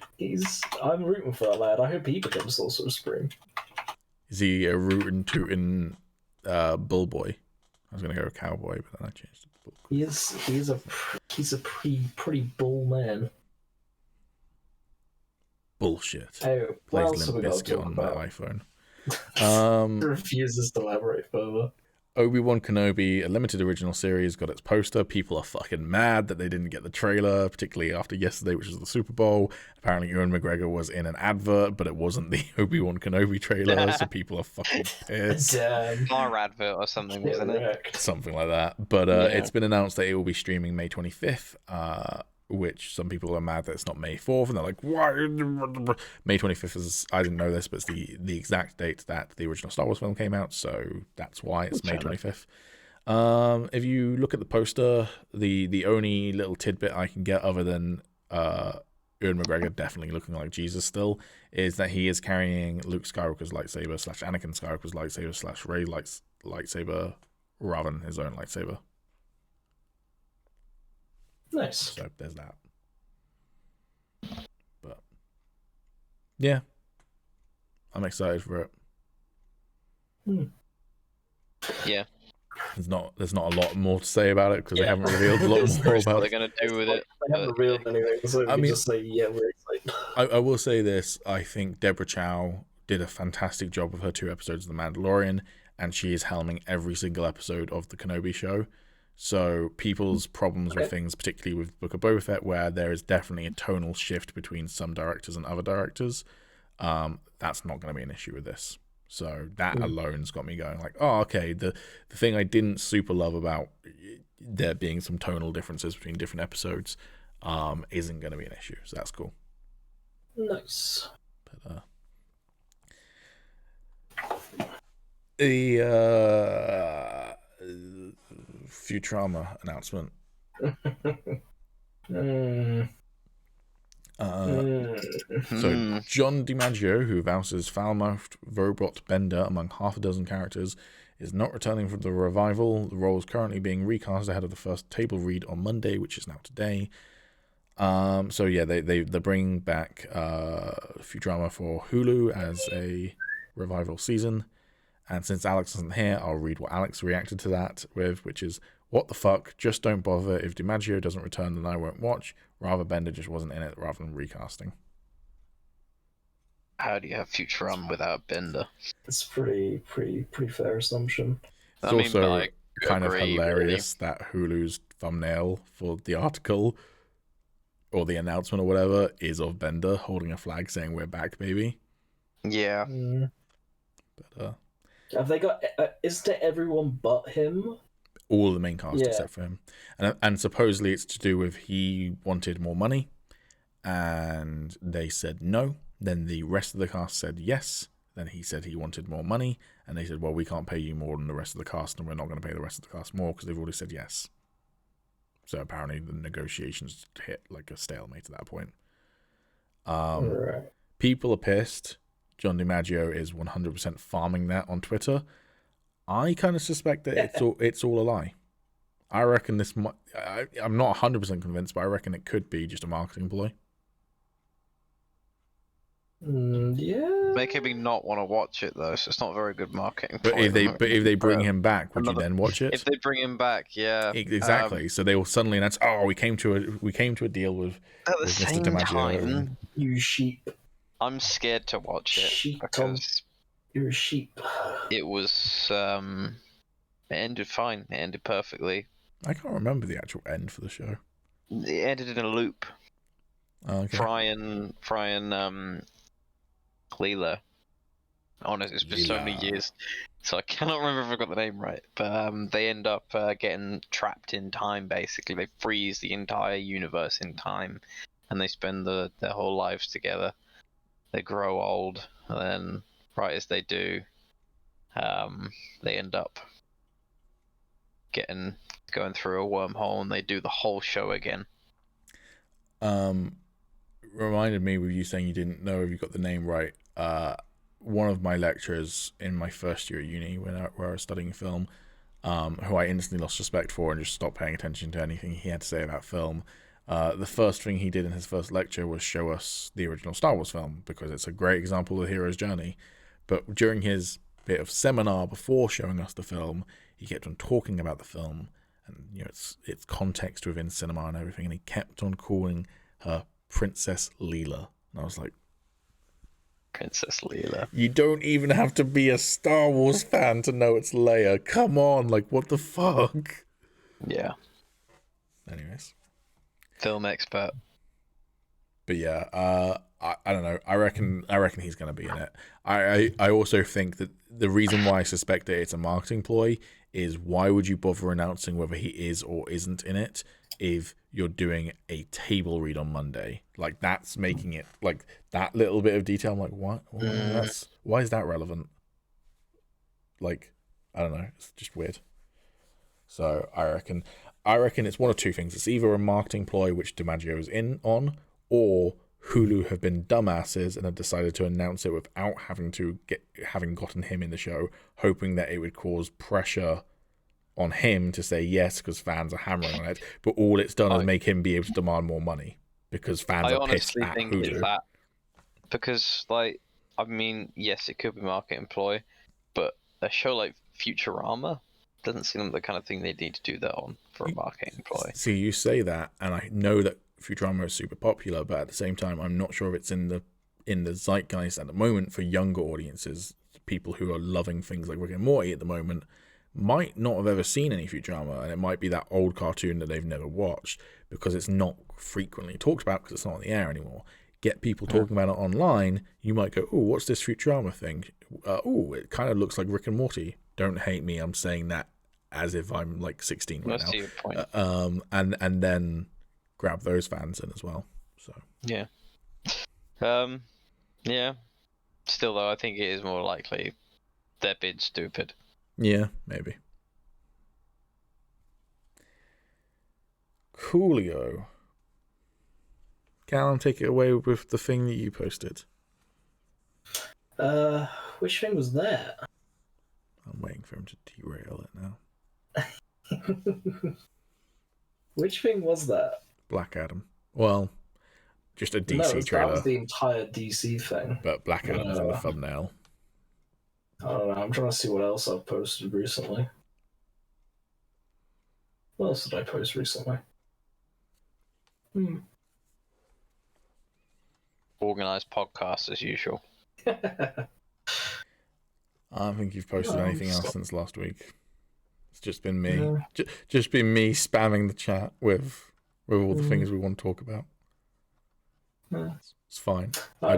I'm rooting for that lad. I hope he becomes Sorcerer Supreme. Is he a rootin' tootin' bull boy? I was gonna go cowboy, but then I changed it to bull. He's a pretty bull man. Bullshit. Oh, what Plays else have we Limp got to Bizkit talk on about? my iPhone. Refuses to elaborate further. Obi-Wan Kenobi, a limited original series, got its poster. People are fucking mad that they didn't get the trailer, particularly after yesterday, which was the Super Bowl. Apparently, Ewan McGregor was in an advert, but it wasn't the Obi-Wan Kenobi trailer, so people are fucking pissed. Our advert or something, wasn't it? Something like that. But it's been announced that it will be streaming May 25th which some people are mad that it's not May 4th, and they're like, why? May 25th is, I didn't know this, but it's the exact date that the original Star Wars film came out, so that's why it's May 25th. If you look at the poster, the only little tidbit I can get other than Ewan McGregor definitely looking like Jesus still, is that he is carrying Luke Skywalker's lightsaber / Anakin Skywalker's lightsaber / Rey lightsaber rather than his own lightsaber. Nice. So there's that. But yeah, I'm excited for it. Yeah. There's not a lot more to say about it because they haven't revealed a lot more about what they're going to do with it. They haven't revealed anything, so we can just say, yeah, we're excited. I will say this. I think Deborah Chow did a fantastic job with her 2 episodes of The Mandalorian, and she is helming every single episode of the Kenobi show. So people's problems with things, particularly with Book of Boba Fett, where there is definitely a tonal shift between some directors and other directors, that's not going to be an issue with this. So that alone's got me going like, oh, okay, the thing I didn't super love about there being some tonal differences between different episodes isn't going to be an issue. So that's cool. Nice. But, the Futurama announcement. So John DiMaggio, who voices foul-mouthed robot Bender among half a dozen characters, is not returning from the revival. The role is currently being recast ahead of the first table read on Monday, which is now today. So yeah, they're bringing back Futurama for Hulu as a revival season. And since Alex isn't here, I'll read what Alex reacted to that with, which is, what the fuck? Just don't bother. If DiMaggio doesn't return, then I won't watch. Rather, Bender just wasn't in it rather than recasting. How do you have Futurama without Bender? It's pretty fair assumption. It's also kind of hilarious that Hulu's thumbnail for the article or the announcement or whatever is of Bender holding a flag saying "We're back, baby." Yeah. But have they got? Is it everyone but him? All the main cast except for him, and supposedly it's to do with he wanted more money, and they said no. Then the rest of the cast said yes. Then he said he wanted more money, and they said, well, we can't pay you more than the rest of the cast, and we're not going to pay the rest of the cast more because they've already said yes. So apparently the negotiations hit like a stalemate at that point. Right. People are pissed. John DiMaggio is 100% farming that on Twitter. I kind of suspect that it's all a lie. I reckon this might... I'm not 100% convinced, but I reckon it could be just a marketing ploy. Yeah. Making me not want to watch it though, so it's not very good marketing. But if they bring him back, would you then watch it? If they bring him back, yeah, exactly. So they will suddenly announce, "Oh, we came to a deal with Mr. DiMaggio." Time, you sheep. I'm scared to watch it Sheep, because you're a sheep. It was it ended fine. It ended perfectly. I can't remember the actual end for the show. It ended in a loop. Okay. Fry and Leela. Honestly, it's been so many years, so I cannot remember if I got the name right. But they end up getting trapped in time. Basically, they freeze the entire universe in time, and they spend their whole lives together. They grow old, and then right as they do, they end up going through a wormhole, and they do the whole show again. Reminded me with you saying you didn't know if you got the name right. One of my lecturers in my first year at uni, where I was studying film, who I instantly lost respect for and just stopped paying attention to anything he had to say about film. The first thing he did in his first lecture was show us the original Star Wars film, because it's a great example of the hero's journey. But during his bit of seminar before showing us the film, he kept on talking about the film and its context within cinema and everything, and he kept on calling her Princess Leela. And I was like, Princess Leela. You don't even have to be a Star Wars fan to know it's Leia. Come on, like, what the fuck? Yeah. Anyways. Film expert. But yeah, I don't know. I reckon he's going to be in it. I also think that the reason why I suspect that it's a marketing ploy is, why would you bother announcing whether he is or isn't in it if you're doing a table read on Monday. Like, that's making it, like, that little bit of detail. I'm like, what? Why is that relevant? Like, I don't know. It's just weird. So I reckon it's one of two things. It's either a marketing ploy, which DiMaggio is in on, or Hulu have been dumbasses and have decided to announce it without having gotten him in the show, hoping that it would cause pressure on him to say yes because fans are hammering on it. But all it's done is make him be able to demand more money because fans are pissed at think Hulu. it's that because, like, I mean, yes, it could be marketing ploy, but a show like Futurama doesn't seem like the kind of thing they need to do that on for a marketing ploy. See, you say that, and I know that Futurama is super popular, but at the same time, I'm not sure if it's in the zeitgeist at the moment for younger audiences. People who are loving things like Rick and Morty at the moment might not have ever seen any Futurama, and it might be that old cartoon that they've never watched because it's not frequently talked about because it's not on the air anymore. Get people talking about it online, you might go, oh, what's this Futurama thing? Oh, it kind of looks like Rick and Morty. Don't hate me, I'm saying that as if I'm like 16 right now. Your point. And then grab those fans in as well. So yeah. Yeah. Still though, I think it is more likely they're being stupid. Yeah, maybe. Coolio. Callum, take it away with the thing that you posted. Which thing was that? I'm waiting for him to derail it now. Which thing was that? Black Adam. Well, just a DC trailer. That was the entire DC thing. But Black Adam's in the thumbnail. I don't know. I'm trying to see what else I've posted recently. What else did I post recently? Organised podcast as usual. I don't think you've posted anything else since last week. It's just been me. Yeah. Just been me spamming the chat with all the things we want to talk about. Yeah. It's fine. I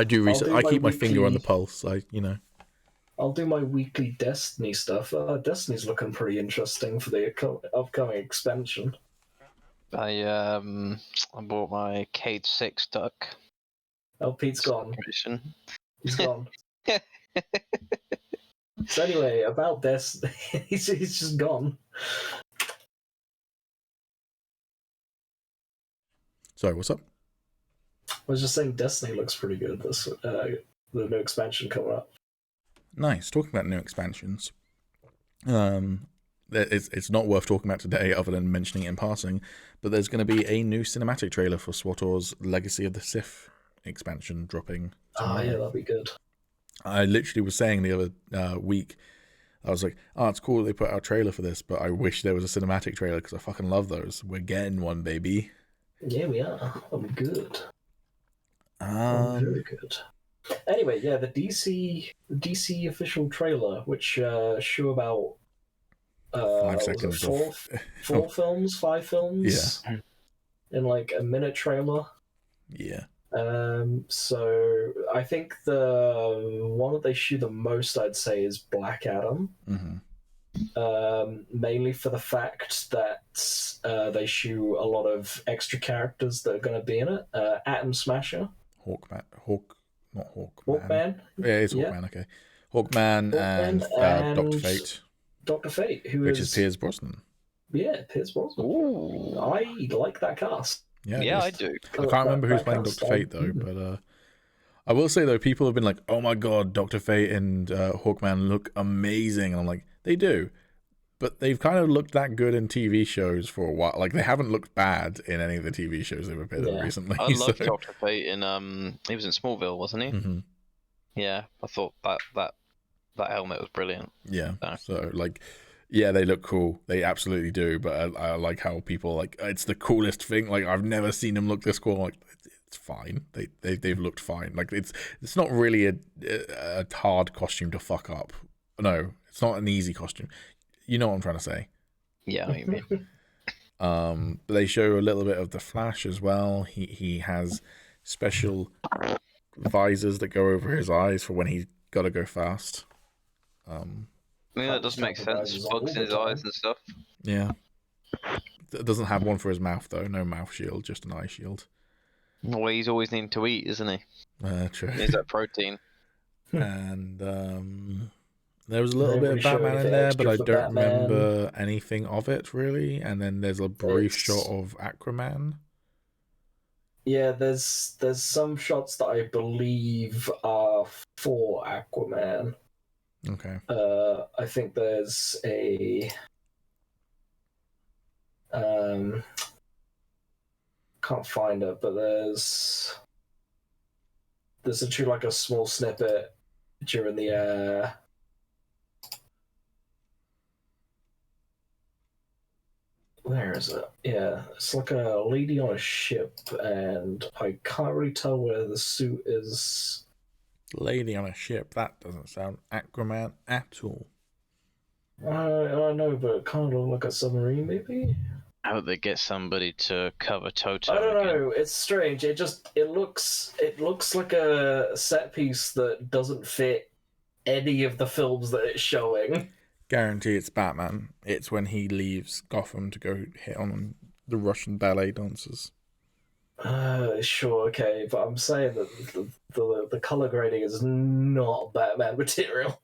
do research. I keep my finger on the pulse. I'll do my weekly Destiny stuff. Destiny's looking pretty interesting for the upcoming expansion. I bought my Cade 6 duck. Oh, Pete's gone. Subscription. He's gone. So anyway, about Destiny, he's just gone. Sorry, what's up? I was just saying Destiny looks pretty good. This the new expansion coming up. Nice. Talking about new expansions. It's not worth talking about today other than mentioning it in passing, but there's going to be a new cinematic trailer for SWTOR's Legacy of the Sith expansion dropping tomorrow. Yeah, that'll be good. I literally was saying the other week, I was like, it's cool that they put out a trailer for this, but I wish there was a cinematic trailer because I fucking love those. We're getting one, baby. Yeah, we are. That'll be good. Very good. Anyway, yeah, the DC official trailer, which show about 5 seconds five films in like a minute trailer. Yeah. So I think the one that they show the most, I'd say, is Black Adam. Mainly for the fact that they show a lot of extra characters that are going to be in it. Atom Smasher. Hawkman. Hawkman. Yeah, it's Hawkman, okay. Hawkman and Dr. Fate. Dr. Fate, which is Pierce Brosnan. Yeah, Pierce Brosnan. Ooh. I like that cast. Yeah, I do. I can't remember who's playing Dr. Fate, though, but I will say, though, people have been like, oh my god, Dr. Fate and Hawkman look amazing. And I'm like, they do. But they've kind of looked that good in TV shows for a while. Like, they haven't looked bad in any of the TV shows they've appeared in recently. I loved Dr. Fate in, he was in Smallville, wasn't he? Mm-hmm. Yeah, I thought that helmet was brilliant. Yeah, so, like, yeah, they look cool. They absolutely do. But I like how people, like, it's the coolest thing. Like, I've never seen them look this cool. Like, it's fine. They've looked fine. Like, it's not really a hard costume to fuck up. No, it's not an easy costume. You know what I'm trying to say. Yeah, I mean. But they show a little bit of the Flash as well. He has special visors that go over his eyes for when he's got to go fast. I mean, that does make sense. Bugs in his eyes and stuff. Yeah. It doesn't have one for his mouth though. No mouth shield, just an eye shield. Well, he's always needing to eat, isn't he? True. He needs that protein. And there was a little They bit really of show Batman in anything there, extra but I for don't Batman. remember anything of it really. And then there's a brief It's- shot of Aquaman. Yeah, there's some shots that I believe are for Aquaman. Okay. I think there's a can't find it, but there's actually like a small snippet during the where is it? Yeah, it's like a lady on a ship, and I can't really tell where the suit is. Lady on a ship. That doesn't sound Aquaman at all. I know, but it kind of look like a submarine, maybe. How would they get somebody to cover Toto? I don't again? know. It's strange. It looks like a set piece that doesn't fit any of the films that it's showing. Guarantee it's Batman. It's when he leaves Gotham to go hit on the Russian ballet dancers. Sure, okay, but I'm saying that the color grading is not Batman material.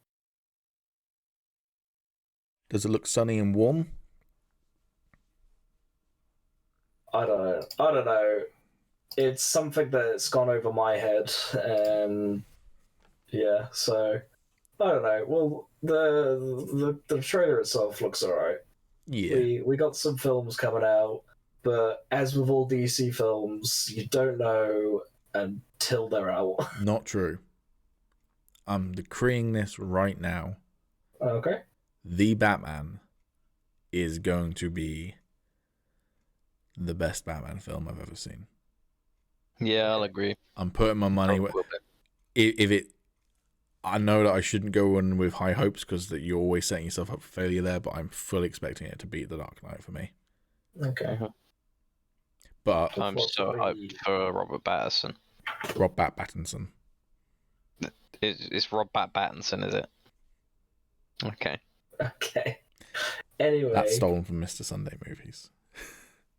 Does it look sunny and warm? I don't know. It's something that's gone over my head, and yeah, so I don't know. Well, the trailer itself looks alright. Yeah. We got some films coming out, but as with all DC films, you don't know until they're out. Not true. I'm decreeing this right now. Okay. The Batman is going to be the best Batman film I've ever seen. Yeah, I'll agree. I'm putting my money where, if it. I know that I shouldn't go in with high hopes because that you're always setting yourself up for failure there, but I'm fully expecting it to beat The Dark Knight for me. Okay. But I'm so hyped for Robert Pattinson. Rob Pattinson. It's Rob Pattinson, is it? Okay. Okay. Anyway, That's stolen from Mr. Sunday Movies.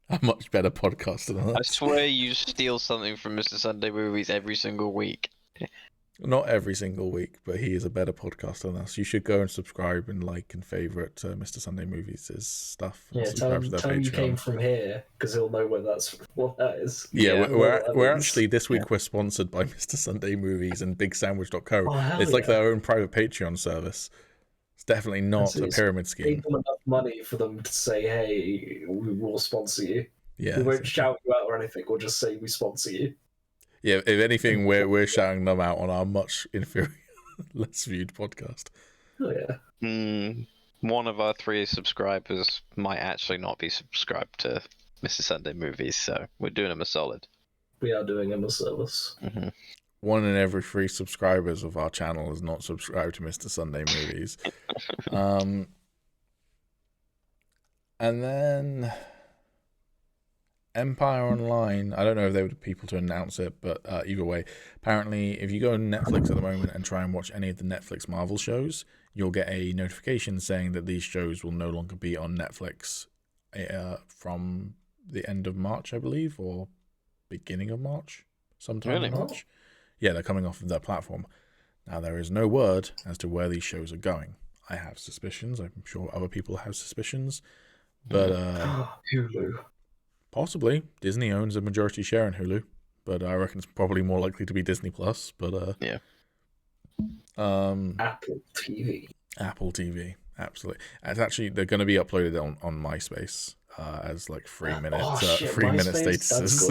A much better podcast than us. I swear you steal something from Mr. Sunday Movies every single week. Not every single week, but he is a better podcast than us. You should go and subscribe and like and favourite Mr. Sunday Movies' stuff. And yeah, tell subscribe to their him you Patreon. came from here because he'll know what that is. Yeah, Yeah, we're actually this week we're sponsored by Mr. Sunday Movies and BigSandwich.co. Oh, hell It's like yeah. their own private Patreon service. It's definitely not a It's pyramid Pay scheme. them enough money for them to say, "Hey, we will sponsor you." Yeah, We won't exactly. shout you out or anything. We'll just say we sponsor you. Yeah. If anything, we're shouting them out on our much inferior, less viewed podcast. Oh yeah. One of our 3 subscribers might actually not be subscribed to Mr. Sunday Movies, so we're doing him a solid. We are doing him a service. Mm-hmm. 1 in every 3 subscribers of our channel is not subscribed to Mr. Sunday Movies. And then Empire Online, I don't know if they were the people to announce it, but either way, apparently if you go on Netflix at the moment and try and watch any of the Netflix Marvel shows, you'll get a notification saying that these shows will no longer be on Netflix from the end of March, I believe, or beginning of March, sometime Really? in March. Yeah, they're coming off of their platform. Now, there is no word as to where these shows are going. I have suspicions. I'm sure other people have suspicions. But Hulu. possibly. Disney owns a majority share in Hulu. But I reckon it's probably more likely to be Disney Plus. But Yeah. Apple TV. Apple TV. Absolutely. It's actually, they're going to be uploaded on MySpace as like 3 minute, Oh, shit, 3 minute MySpace? That's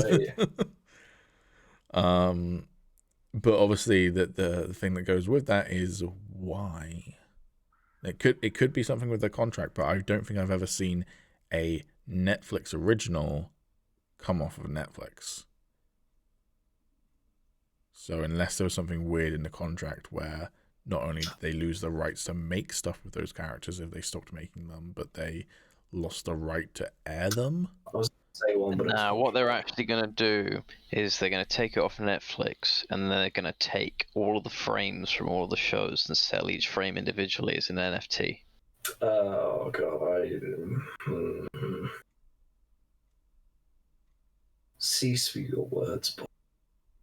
statuses. But obviously the thing that goes with that is why. It could be something with the contract, but I don't think I've ever seen a Netflix original come off of Netflix. So unless there was something weird in the contract where not only did they lose the rights to make stuff with those characters if they stopped making them, but they lost the right to air them. I was going to say one, but Now, what they're actually going to do is they're going to take it off Netflix, and they're going to take all of the frames from all of the shows and sell each frame individually as an NFT. oh god, cease for your words, but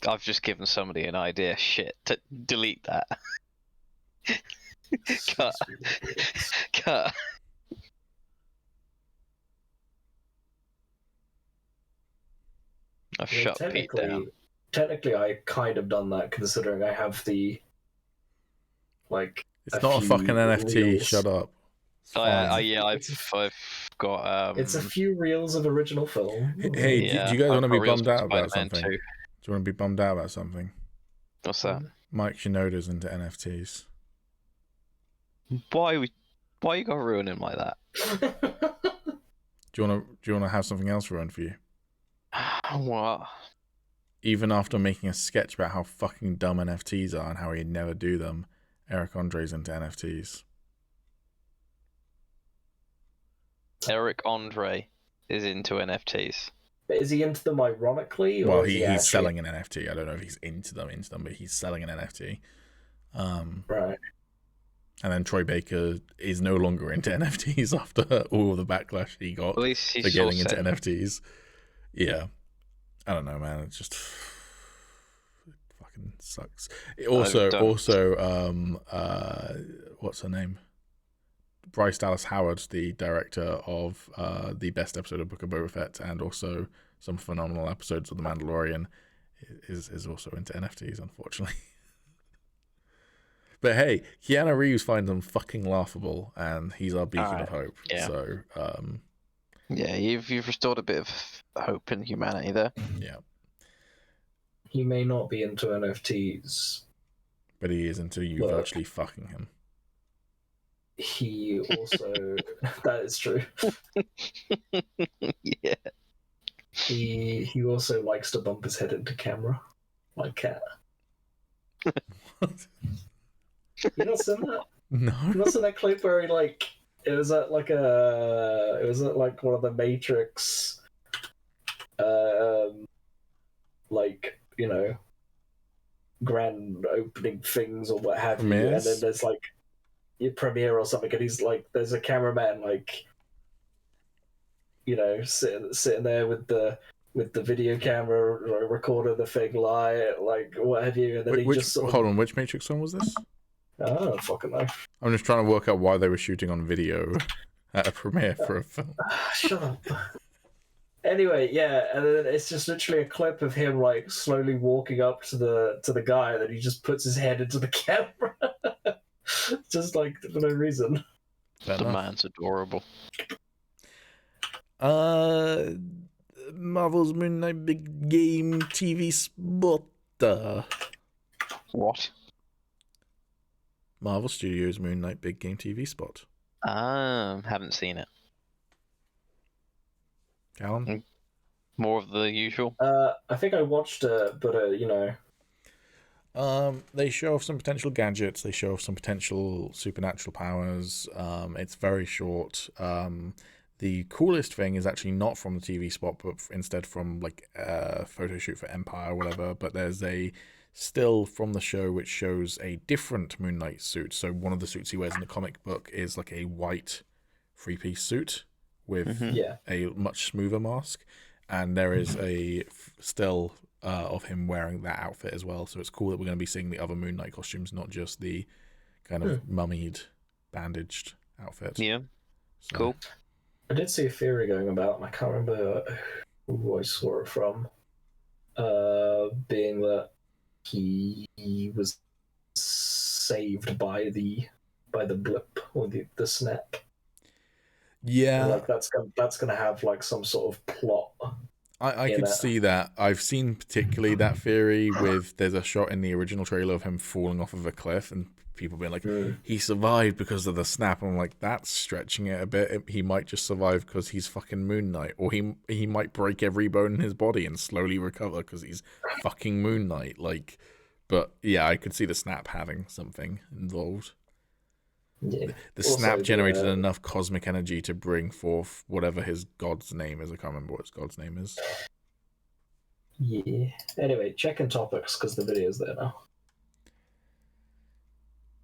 I've just given somebody an idea. Shit. Delete that. Cut. cease for your words. Cut. I've I mean, shut Pete down. technically, I kind of done that considering I have the It's not a few fucking NFT. reels. Shut up. I've got It's a few reels of original film. Hey, do you guys want to be bummed out about Spider-Man something? 2. Do you want to be bummed out about something? What's that? Mike Shinoda's into NFTs. Why you gotta ruin him like that? Do you want to have something else ruined for you? What? Even after making a sketch about how fucking dumb NFTs are and how he'd never do them, Eric Andre's into NFTs. Eric Andre is into NFTs. But is he into them ironically? Or Well, is he's actually... selling an NFT. I don't know if he's into them, but he's selling an NFT. Right. And then Troy Baker is no longer into NFTs after all the backlash he got At least he's for getting into selling. NFTs. Yeah. I don't know, man. It just fucking sucks. Also, what's her name? Bryce Dallas Howard, the director of the best episode of Book of Boba Fett and also some phenomenal episodes of The Mandalorian, is also into NFTs, unfortunately. But hey, Keanu Reeves finds them fucking laughable, and he's our beacon of hope. Yeah. So, yeah, you've restored a bit of hope in humanity there. Yeah. He may not be into NFTs, But he is into you virtually fucking him. He also that is true. Yeah. He also likes to bump his head into camera, like Cat. You not seen that? No. You not seen that clip where he it was at one of the Matrix, grand opening things or what have you, and then there's your premiere or something, and he's there's a cameraman sitting there with the video camera recording the thing live, what have you, and then Hold on, which Matrix film was this? I don't fucking know. I'm just trying to work out why they were shooting on video at a premiere for a film. Shut up. Anyway, yeah, and then it's just literally a clip of him slowly walking up to the guy, and then he just puts his head into the camera, just for no reason. Fair The enough. man's adorable. Marvel's Moon Knight big game TV spot. What? Marvel Studios Moon Knight big game TV spot. Haven't seen it. Callum? More of the usual. I think I watched it, but they show off some potential gadgets. They show off some potential supernatural powers. It's very short. The coolest thing is actually not from the TV spot, but instead from a photo shoot for Empire or whatever. But there's a still from the show which shows a different Moon Knight suit. So one of the suits he wears in the comic book is a white three-piece suit with a much smoother mask, and there is a still of him wearing that outfit as well. So it's cool that we're going to be seeing the other Moon Knight costumes, not just the kind of mummied, bandaged outfit. Yeah, so. Cool. I did see a theory going about, and I can't remember who I saw it from, being that he was saved by the blip or the snap. Yeah, and, that's gonna have some sort of plot. I could see that. I've seen particularly that theory with there's a shot in the original trailer of him falling off of a cliff and people being like, he survived because of the snap. I'm like, that's stretching it a bit. He might just survive because he's fucking Moon Knight, or he might break every bone in his body and slowly recover because he's fucking Moon Knight. But yeah, I could see the snap having something involved. Yeah. The snap generated enough cosmic energy to bring forth whatever his god's name is. I can't remember what his god's name is. Yeah. Anyway, checking topics because the video's there now.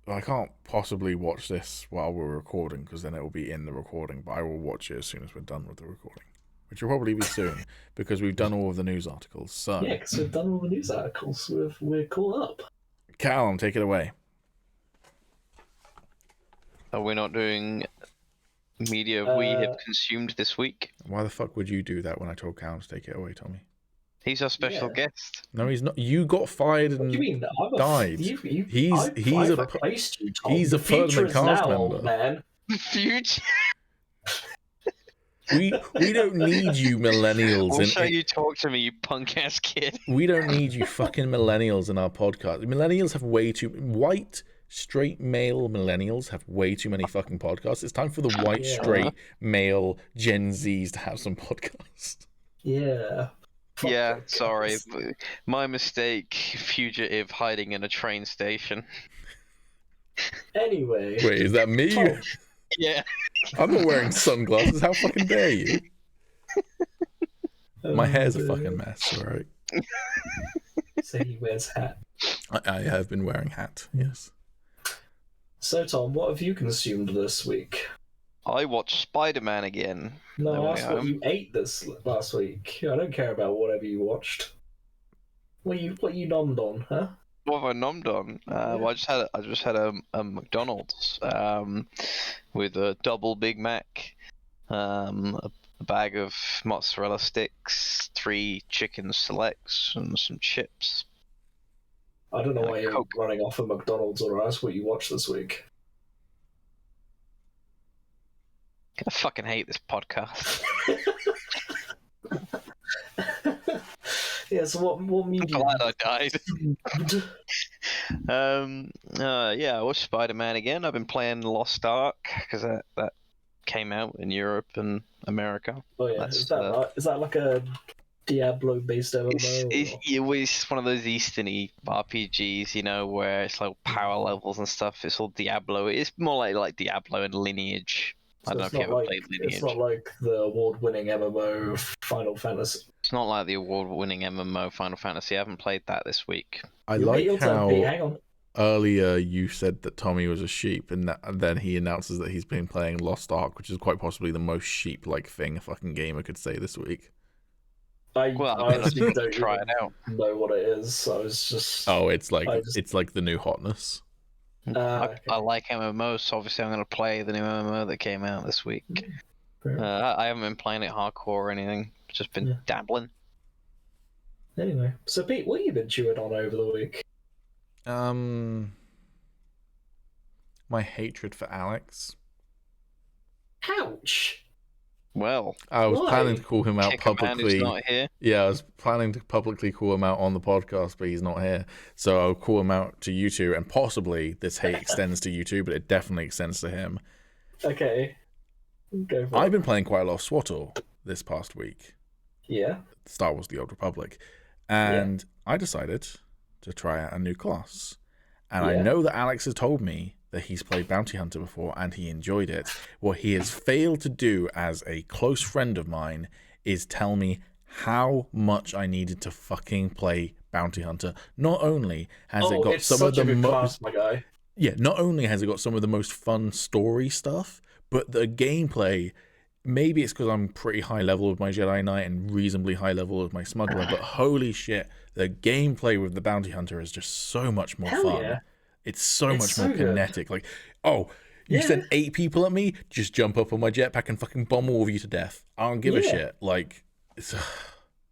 I can't possibly watch this while we're recording because then it will be in the recording, but I will watch it as soon as we're done with the recording. which will probably be soon because we've done all of the news articles. So Yeah, because we've done all the news articles. We're caught up. Callum, take it away. Are we not doing media we have consumed this week? Why the fuck would you do that when I told Callum to take it away, Tommy? He's our special guest. No, he's not. You got fired and died. He's a permanent cast member. Man. Future. We don't need you millennials. We'll show you talk to me, you punk ass kid. We don't need you fucking millennials in our podcast. Millennials have way too white straight male millennials have way too many fucking podcasts. It's time for the white straight male Gen Zs to have some podcasts. Yeah. Yeah, sorry. My mistake, fugitive hiding in a train station. Anyway. Wait, is that me? Yeah. I'm not wearing sunglasses. How fucking dare you? My hair's a fucking mess, alright? So he wears hat. I have been wearing hat, yes. So, Tom, what have you consumed this week? I watched Spider-Man again. No, I asked what you ate this last week. I don't care about whatever you watched. What you nommed on, huh? What have I nommed on? Well, I just had a McDonald's with a double Big Mac, a bag of mozzarella sticks, 3 chicken selects, and some chips. I don't know why you're running off of McDonald's or ask what you watched this week. I fucking hate this podcast. Yeah, so what media? I'm glad I died. Yeah, I watched Spider-Man again. I've been playing Lost Ark because that came out in Europe and America. Oh yeah, is that like a Diablo-based MMO? It's one of those Eastern-y RPGs, you know, where it's like power levels and stuff. It's all Diablo. It's more like Diablo and Lineage. So I don't know if you ever played Lineage. It's not like the award-winning MMO Final Fantasy. It's not like the award-winning MMO Final Fantasy. I haven't played that this week. I like how earlier you said that Tommy was a sheep, and then he announces that he's been playing Lost Ark, which is quite possibly the most sheep-like thing a fucking gamer could say this week. I honestly don't try it out. Know what it is. I was just. Oh, it's like the new hotness. I like MMOs, so obviously I'm going to play the new MMO that came out this week. I haven't been playing it hardcore or anything. Just been dabbling. Anyway, so Pete, what have you been chewing on over the week? My hatred for Alex. Ouch. Well, I was planning to call him out publicly. Not here. Yeah, I was planning to publicly call him out on the podcast, but he's not here. So I'll call him out to you two, and possibly this hate extends to you two, but it definitely extends to him. Okay. Go for I've been playing quite a lot of SWTOR this past week. Yeah. Star Wars: The Old Republic. And I decided to try out a new class. And I know that Alex has told me that he's played Bounty Hunter before and he enjoyed it. What he has failed to do as a close friend of mine is tell me how much I needed to fucking play Bounty Hunter. Not only has it got some of the most... my guy. Yeah, not only has it got some of the most fun story stuff, but the gameplay... Maybe it's because I'm pretty high level with my Jedi Knight and reasonably high level with my Smuggler, but holy shit, the gameplay with the Bounty Hunter is just so much more fun. Yeah. It's so much more kinetic. Like, you send 8 people at me, just jump up on my jetpack and fucking bomb all of you to death. I don't give a shit. Like, it's...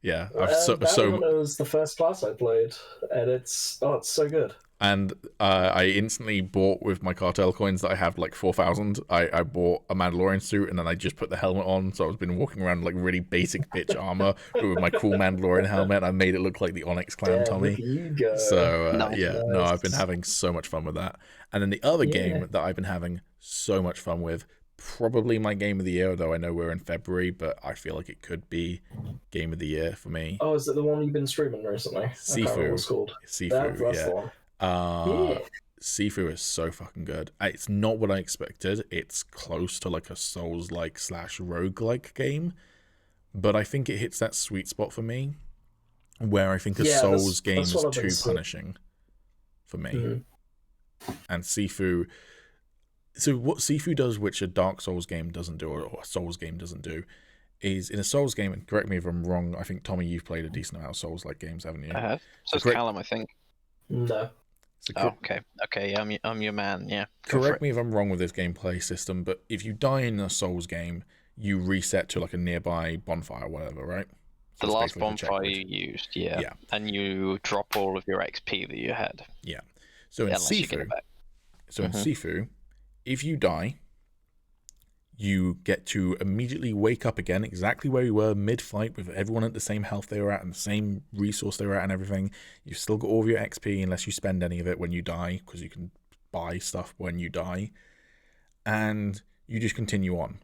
Yeah. Bounty Hunter was the first class I played, and it's so good. And I instantly bought with my cartel coins that I have like 4,000. I bought a Mandalorian suit and then I just put the helmet on. So I've been walking around like really basic bitch armor with my cool Mandalorian helmet. I made it look like the Onyx Clan Tommy. So I've been having so much fun with that. And then the other game that I've been having so much fun with, probably my game of the year, though I know we're in February, but I feel like it could be game of the year for me. Oh, is it the one you've been streaming recently? Sifu. It's called. Sifu, that's the one. Sifu is so fucking good. It's not what I expected. It's close to like a Souls-like / roguelike game, but I think it hits that sweet spot for me where I think a Souls game is too punishing for me. Mm-hmm. And Sifu... So what Sifu does, which a Dark Souls game doesn't do, or a Souls game doesn't do, is in a Souls game, and correct me if I'm wrong, I think, Tommy, you've played a decent amount of Souls-like games, haven't you? I have. So correct- Callum, I think. No. Okay. Okay, I'm your man, yeah. Correct me if I'm wrong with this gameplay system, but if you die in a Souls game, you reset to like a nearby bonfire or whatever, right? The last bonfire you used, yeah. And you drop all of your XP that you had. Yeah. So in Sifu, in Sifu, if you die, you get to immediately wake up again exactly where you were mid-fight with everyone at the same health they were at and the same resource they were at and everything. You've still got all of your XP unless you spend any of it when you die, because you can buy stuff when you die. And you just continue on.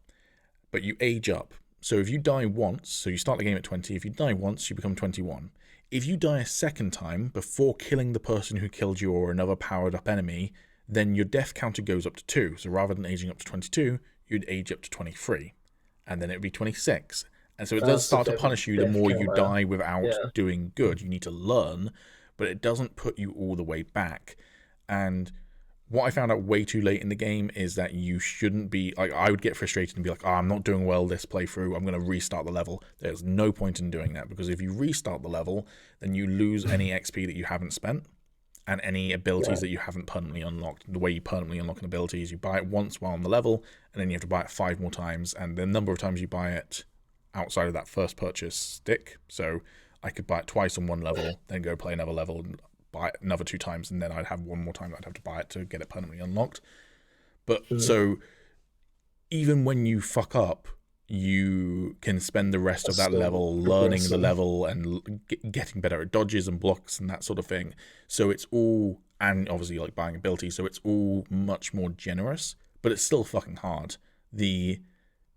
But you age up. So if you die once, so you start the game at 20, if you die once, you become 21. If you die a second time before killing the person who killed you or another powered-up enemy, then your death counter goes up to 2. So rather than aging up to 22, you'd age up to 23. And then it would be 26. And so it does start to punish you the more you die without doing good. You need to learn, but it doesn't put you all the way back. And what I found out way too late in the game is that you shouldn't be... like, I would get frustrated and be like, I'm not doing well this playthrough, I'm going to restart the level. There's no point in doing that, because if you restart the level, then you lose any XP that you haven't spent and any abilities that you haven't permanently unlocked. The way you permanently unlock an ability is you buy it once while on the level, and then you have to buy it 5 more times, and the number of times you buy it outside of that first purchase stick. So I could buy it twice on one level, then go play another level and buy it another 2 times, and then I'd have one more time that I'd have to buy it to get it permanently unlocked. But so even when you fuck up, you can spend the rest of that level learning the level and getting better at dodges and blocks and that sort of thing. So it's all, and obviously like buying abilities, so it's all much more generous, but it's still fucking hard. It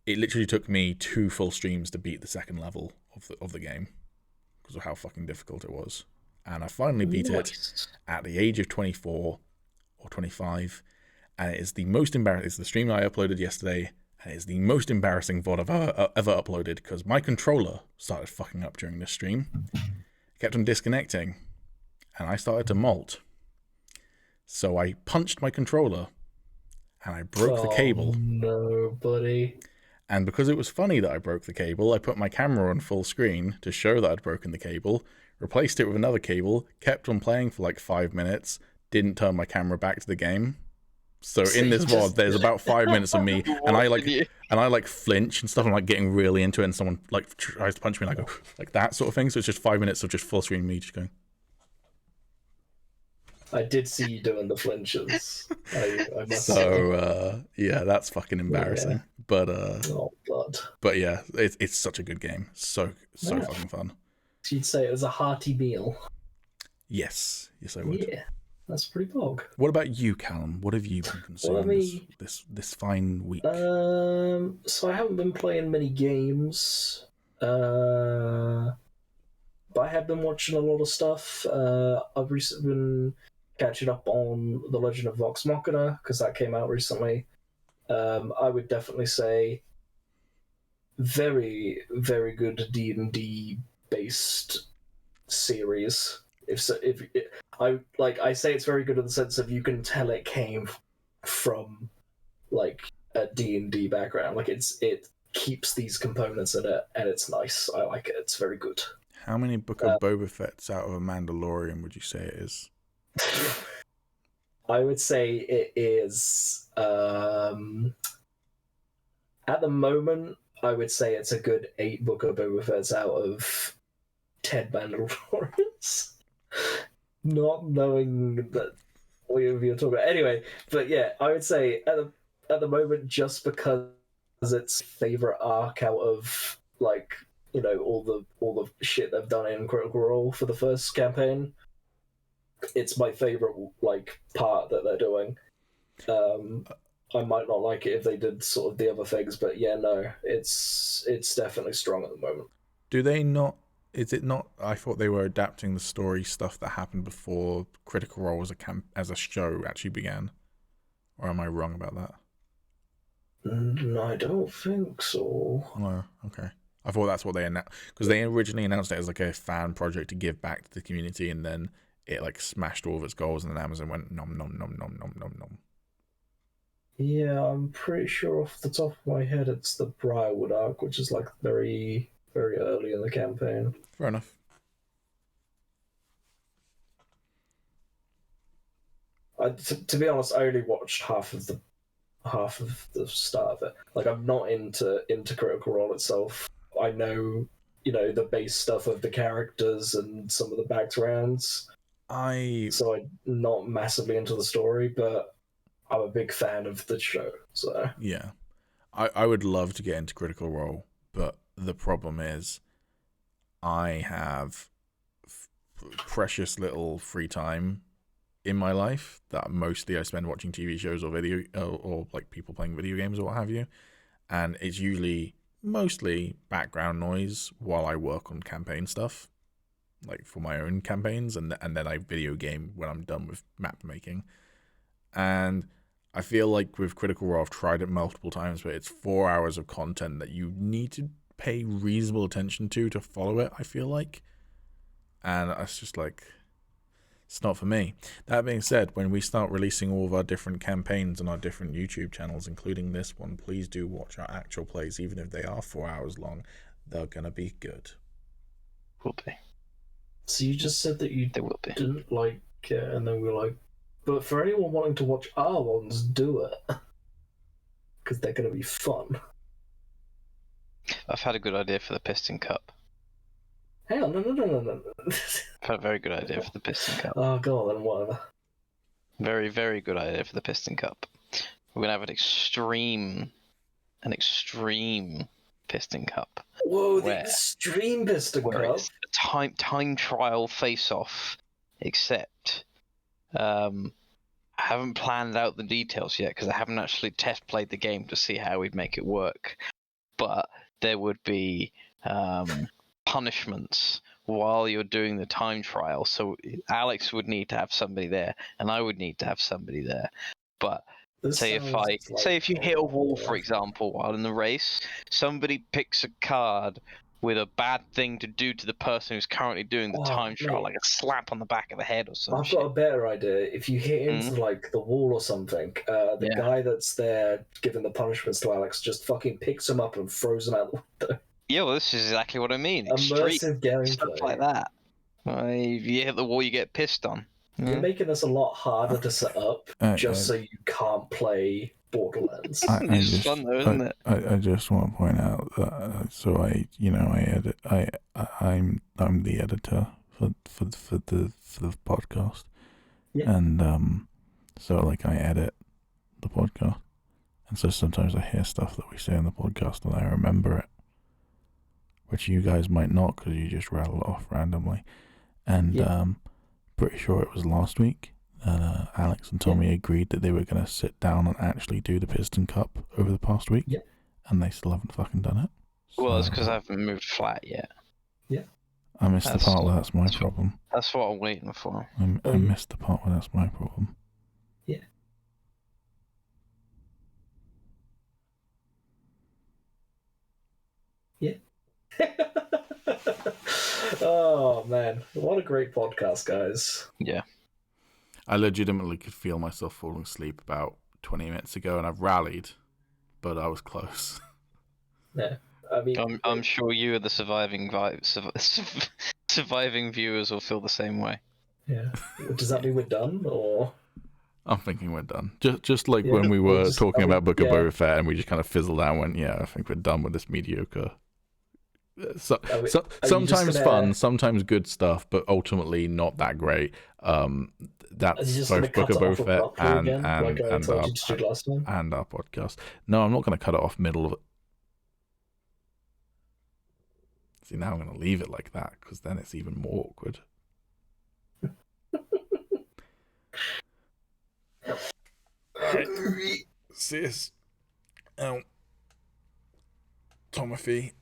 literally took me 2 full streams to beat the second level of the game because of how fucking difficult it was. And I finally beat it at the age of 24 or 25, and it is the most embarrassing. It's the stream I uploaded yesterday, and it's the most embarrassing VOD I've ever uploaded, because my controller started fucking up during this stream. It kept on disconnecting, and I started to molt. So I punched my controller, and I broke the cable. No, buddy. And because it was funny that I broke the cable, I put my camera on full screen to show that I'd broken the cable, replaced it with another cable, kept on playing for like 5 minutes, didn't turn my camera back to the game. So in this VOD, there's about 5 minutes of me, and I like flinch and stuff. I'm like getting really into it, and someone like tries to punch me, and I go like that sort of thing. So it's just 5 minutes of just full screen me just going. I did see you doing the flinches. I must say. Yeah, that's fucking embarrassing. Yeah. But oh, blood. But yeah, it's such a good game. So fucking fun. You'd say it was a hearty meal. Yes, I would. Yeah. That's pretty bog. What about you, Callum? What have you been consuming this fine week? So I haven't been playing many games, but I have been watching a lot of stuff. I've recently been catching up on The Legend of Vox Machina, because that came out recently. I would definitely say very, very good D&D based series. I say it's very good in the sense of you can tell it came from like a D&D background. Like it keeps these components in it, and it's nice. I like it. It's very good. How many Book of Boba Fett's out of a Mandalorian would you say it is? I would say it is at the moment, I would say it's a good 8 Book of Boba Fett's out of 10 Mandalorians. Not knowing that what you're talking about. Anyway, but yeah, I would say at the moment, just because it's favorite arc out of like, you know, all the shit they've done in Critical Role for the first campaign, it's my favorite like part that they're doing. I might not like it if they did sort of the other things, but yeah, no, it's definitely strong at the moment. Do they not? Is it not? I thought they were adapting the story stuff that happened before Critical Role as a show actually began. Or am I wrong about that? No, I don't think so. Oh, okay. I thought that's what they announced, because they originally announced it as like a fan project to give back to the community, and then it like smashed all of its goals, and then Amazon went nom nom nom nom nom nom nom. Yeah, I'm pretty sure off the top of my head it's the Briarwood arc, which is like very, very early in the campaign. Fair enough. To be honest, I only watched half of the start of it. Like, I'm not into Critical Role itself. I know, the base stuff of the characters and some of the backgrounds. So I'm not massively into the story, but I'm a big fan of the show. So yeah, I would love to get into Critical Role, but the problem is I have precious little free time in my life that mostly I spend watching TV shows or or like people playing video games or what have you, and it's usually mostly background noise while I work on campaign stuff, like for my own campaigns, and then I video game when I'm done with map making. And I feel like with Critical Role, I've tried it multiple times, but it's 4 hours of content that you need to pay reasonable attention to follow it, I feel like. And it's just like, it's not for me. That being said, when we start releasing all of our different campaigns on our different YouTube channels, including this one, please do watch our actual plays, even if they are 4 hours long. They're going to be good. Will be. So you just said that you They will be. didn't like it, and then we were like, but for anyone wanting to watch our ones, do it. Because they're going to be fun. I've had a good idea for the Piston Cup. Hang on, no. I've had a very good idea for the Piston Cup. Oh, go on then, whatever. Very, very good idea for the Piston Cup. We're gonna have an extreme Piston Cup. Whoa, the Extreme Piston where Cup? it's a time trial face-off, except I haven't planned out the details yet because I haven't actually test played the game to see how we'd make it work. But there would be punishments while you're doing the time trial. So Alex would need to have somebody there, and I would need to have somebody there. But say if you hit a wall, for example, while in the race, somebody picks a card with a bad thing to do to the person who's currently doing the time trial, like a slap on the back of the head or something. I've got a better idea. If you hit into like the wall or something, the guy that's there giving the punishments to Alex just fucking picks him up and throws him out the window. Yeah, well, this is exactly what I mean. Immersive gameplay. Stuff like that. If you hit the wall, you get pissed on. You're making this a lot harder to set up just so you can't play Borderlands. It's fun though, isn't it? I just want to point out that I'm the editor for the podcast, and so like I edit the podcast, and so sometimes I hear stuff that we say in the podcast and I remember it, which you guys might not because you just rattle it off randomly, and pretty sure it was last week that Alex and Tommy agreed that they were going to sit down and actually do the Piston Cup over the past week, and they still haven't fucking done it. So, well, it's because I haven't moved flat yet. Yeah. I missed the part where that's my problem. That's what I'm waiting for. I missed the part where that's my problem. Yeah. Yeah. Oh man, what a great podcast, guys. Yeah. I legitimately could feel myself falling asleep about 20 minutes ago, and I've rallied, but I was close. Yeah, I mean, I'm sure you and the surviving viewers will feel the same way. Yeah. Does that mean we're done, or? I'm thinking we're done. Just like when we were talking about Book of Boba Fett, and we just kind of fizzled out and went, I think we're done with this mediocre. Sometimes fun, sometimes good stuff, but ultimately not that great. That's both Book of Boba Fett and our podcast. No, I'm not going to cut it off middle of it. See, now I'm going to leave it like that because then it's even more awkward. Alright. Sis. Timothy.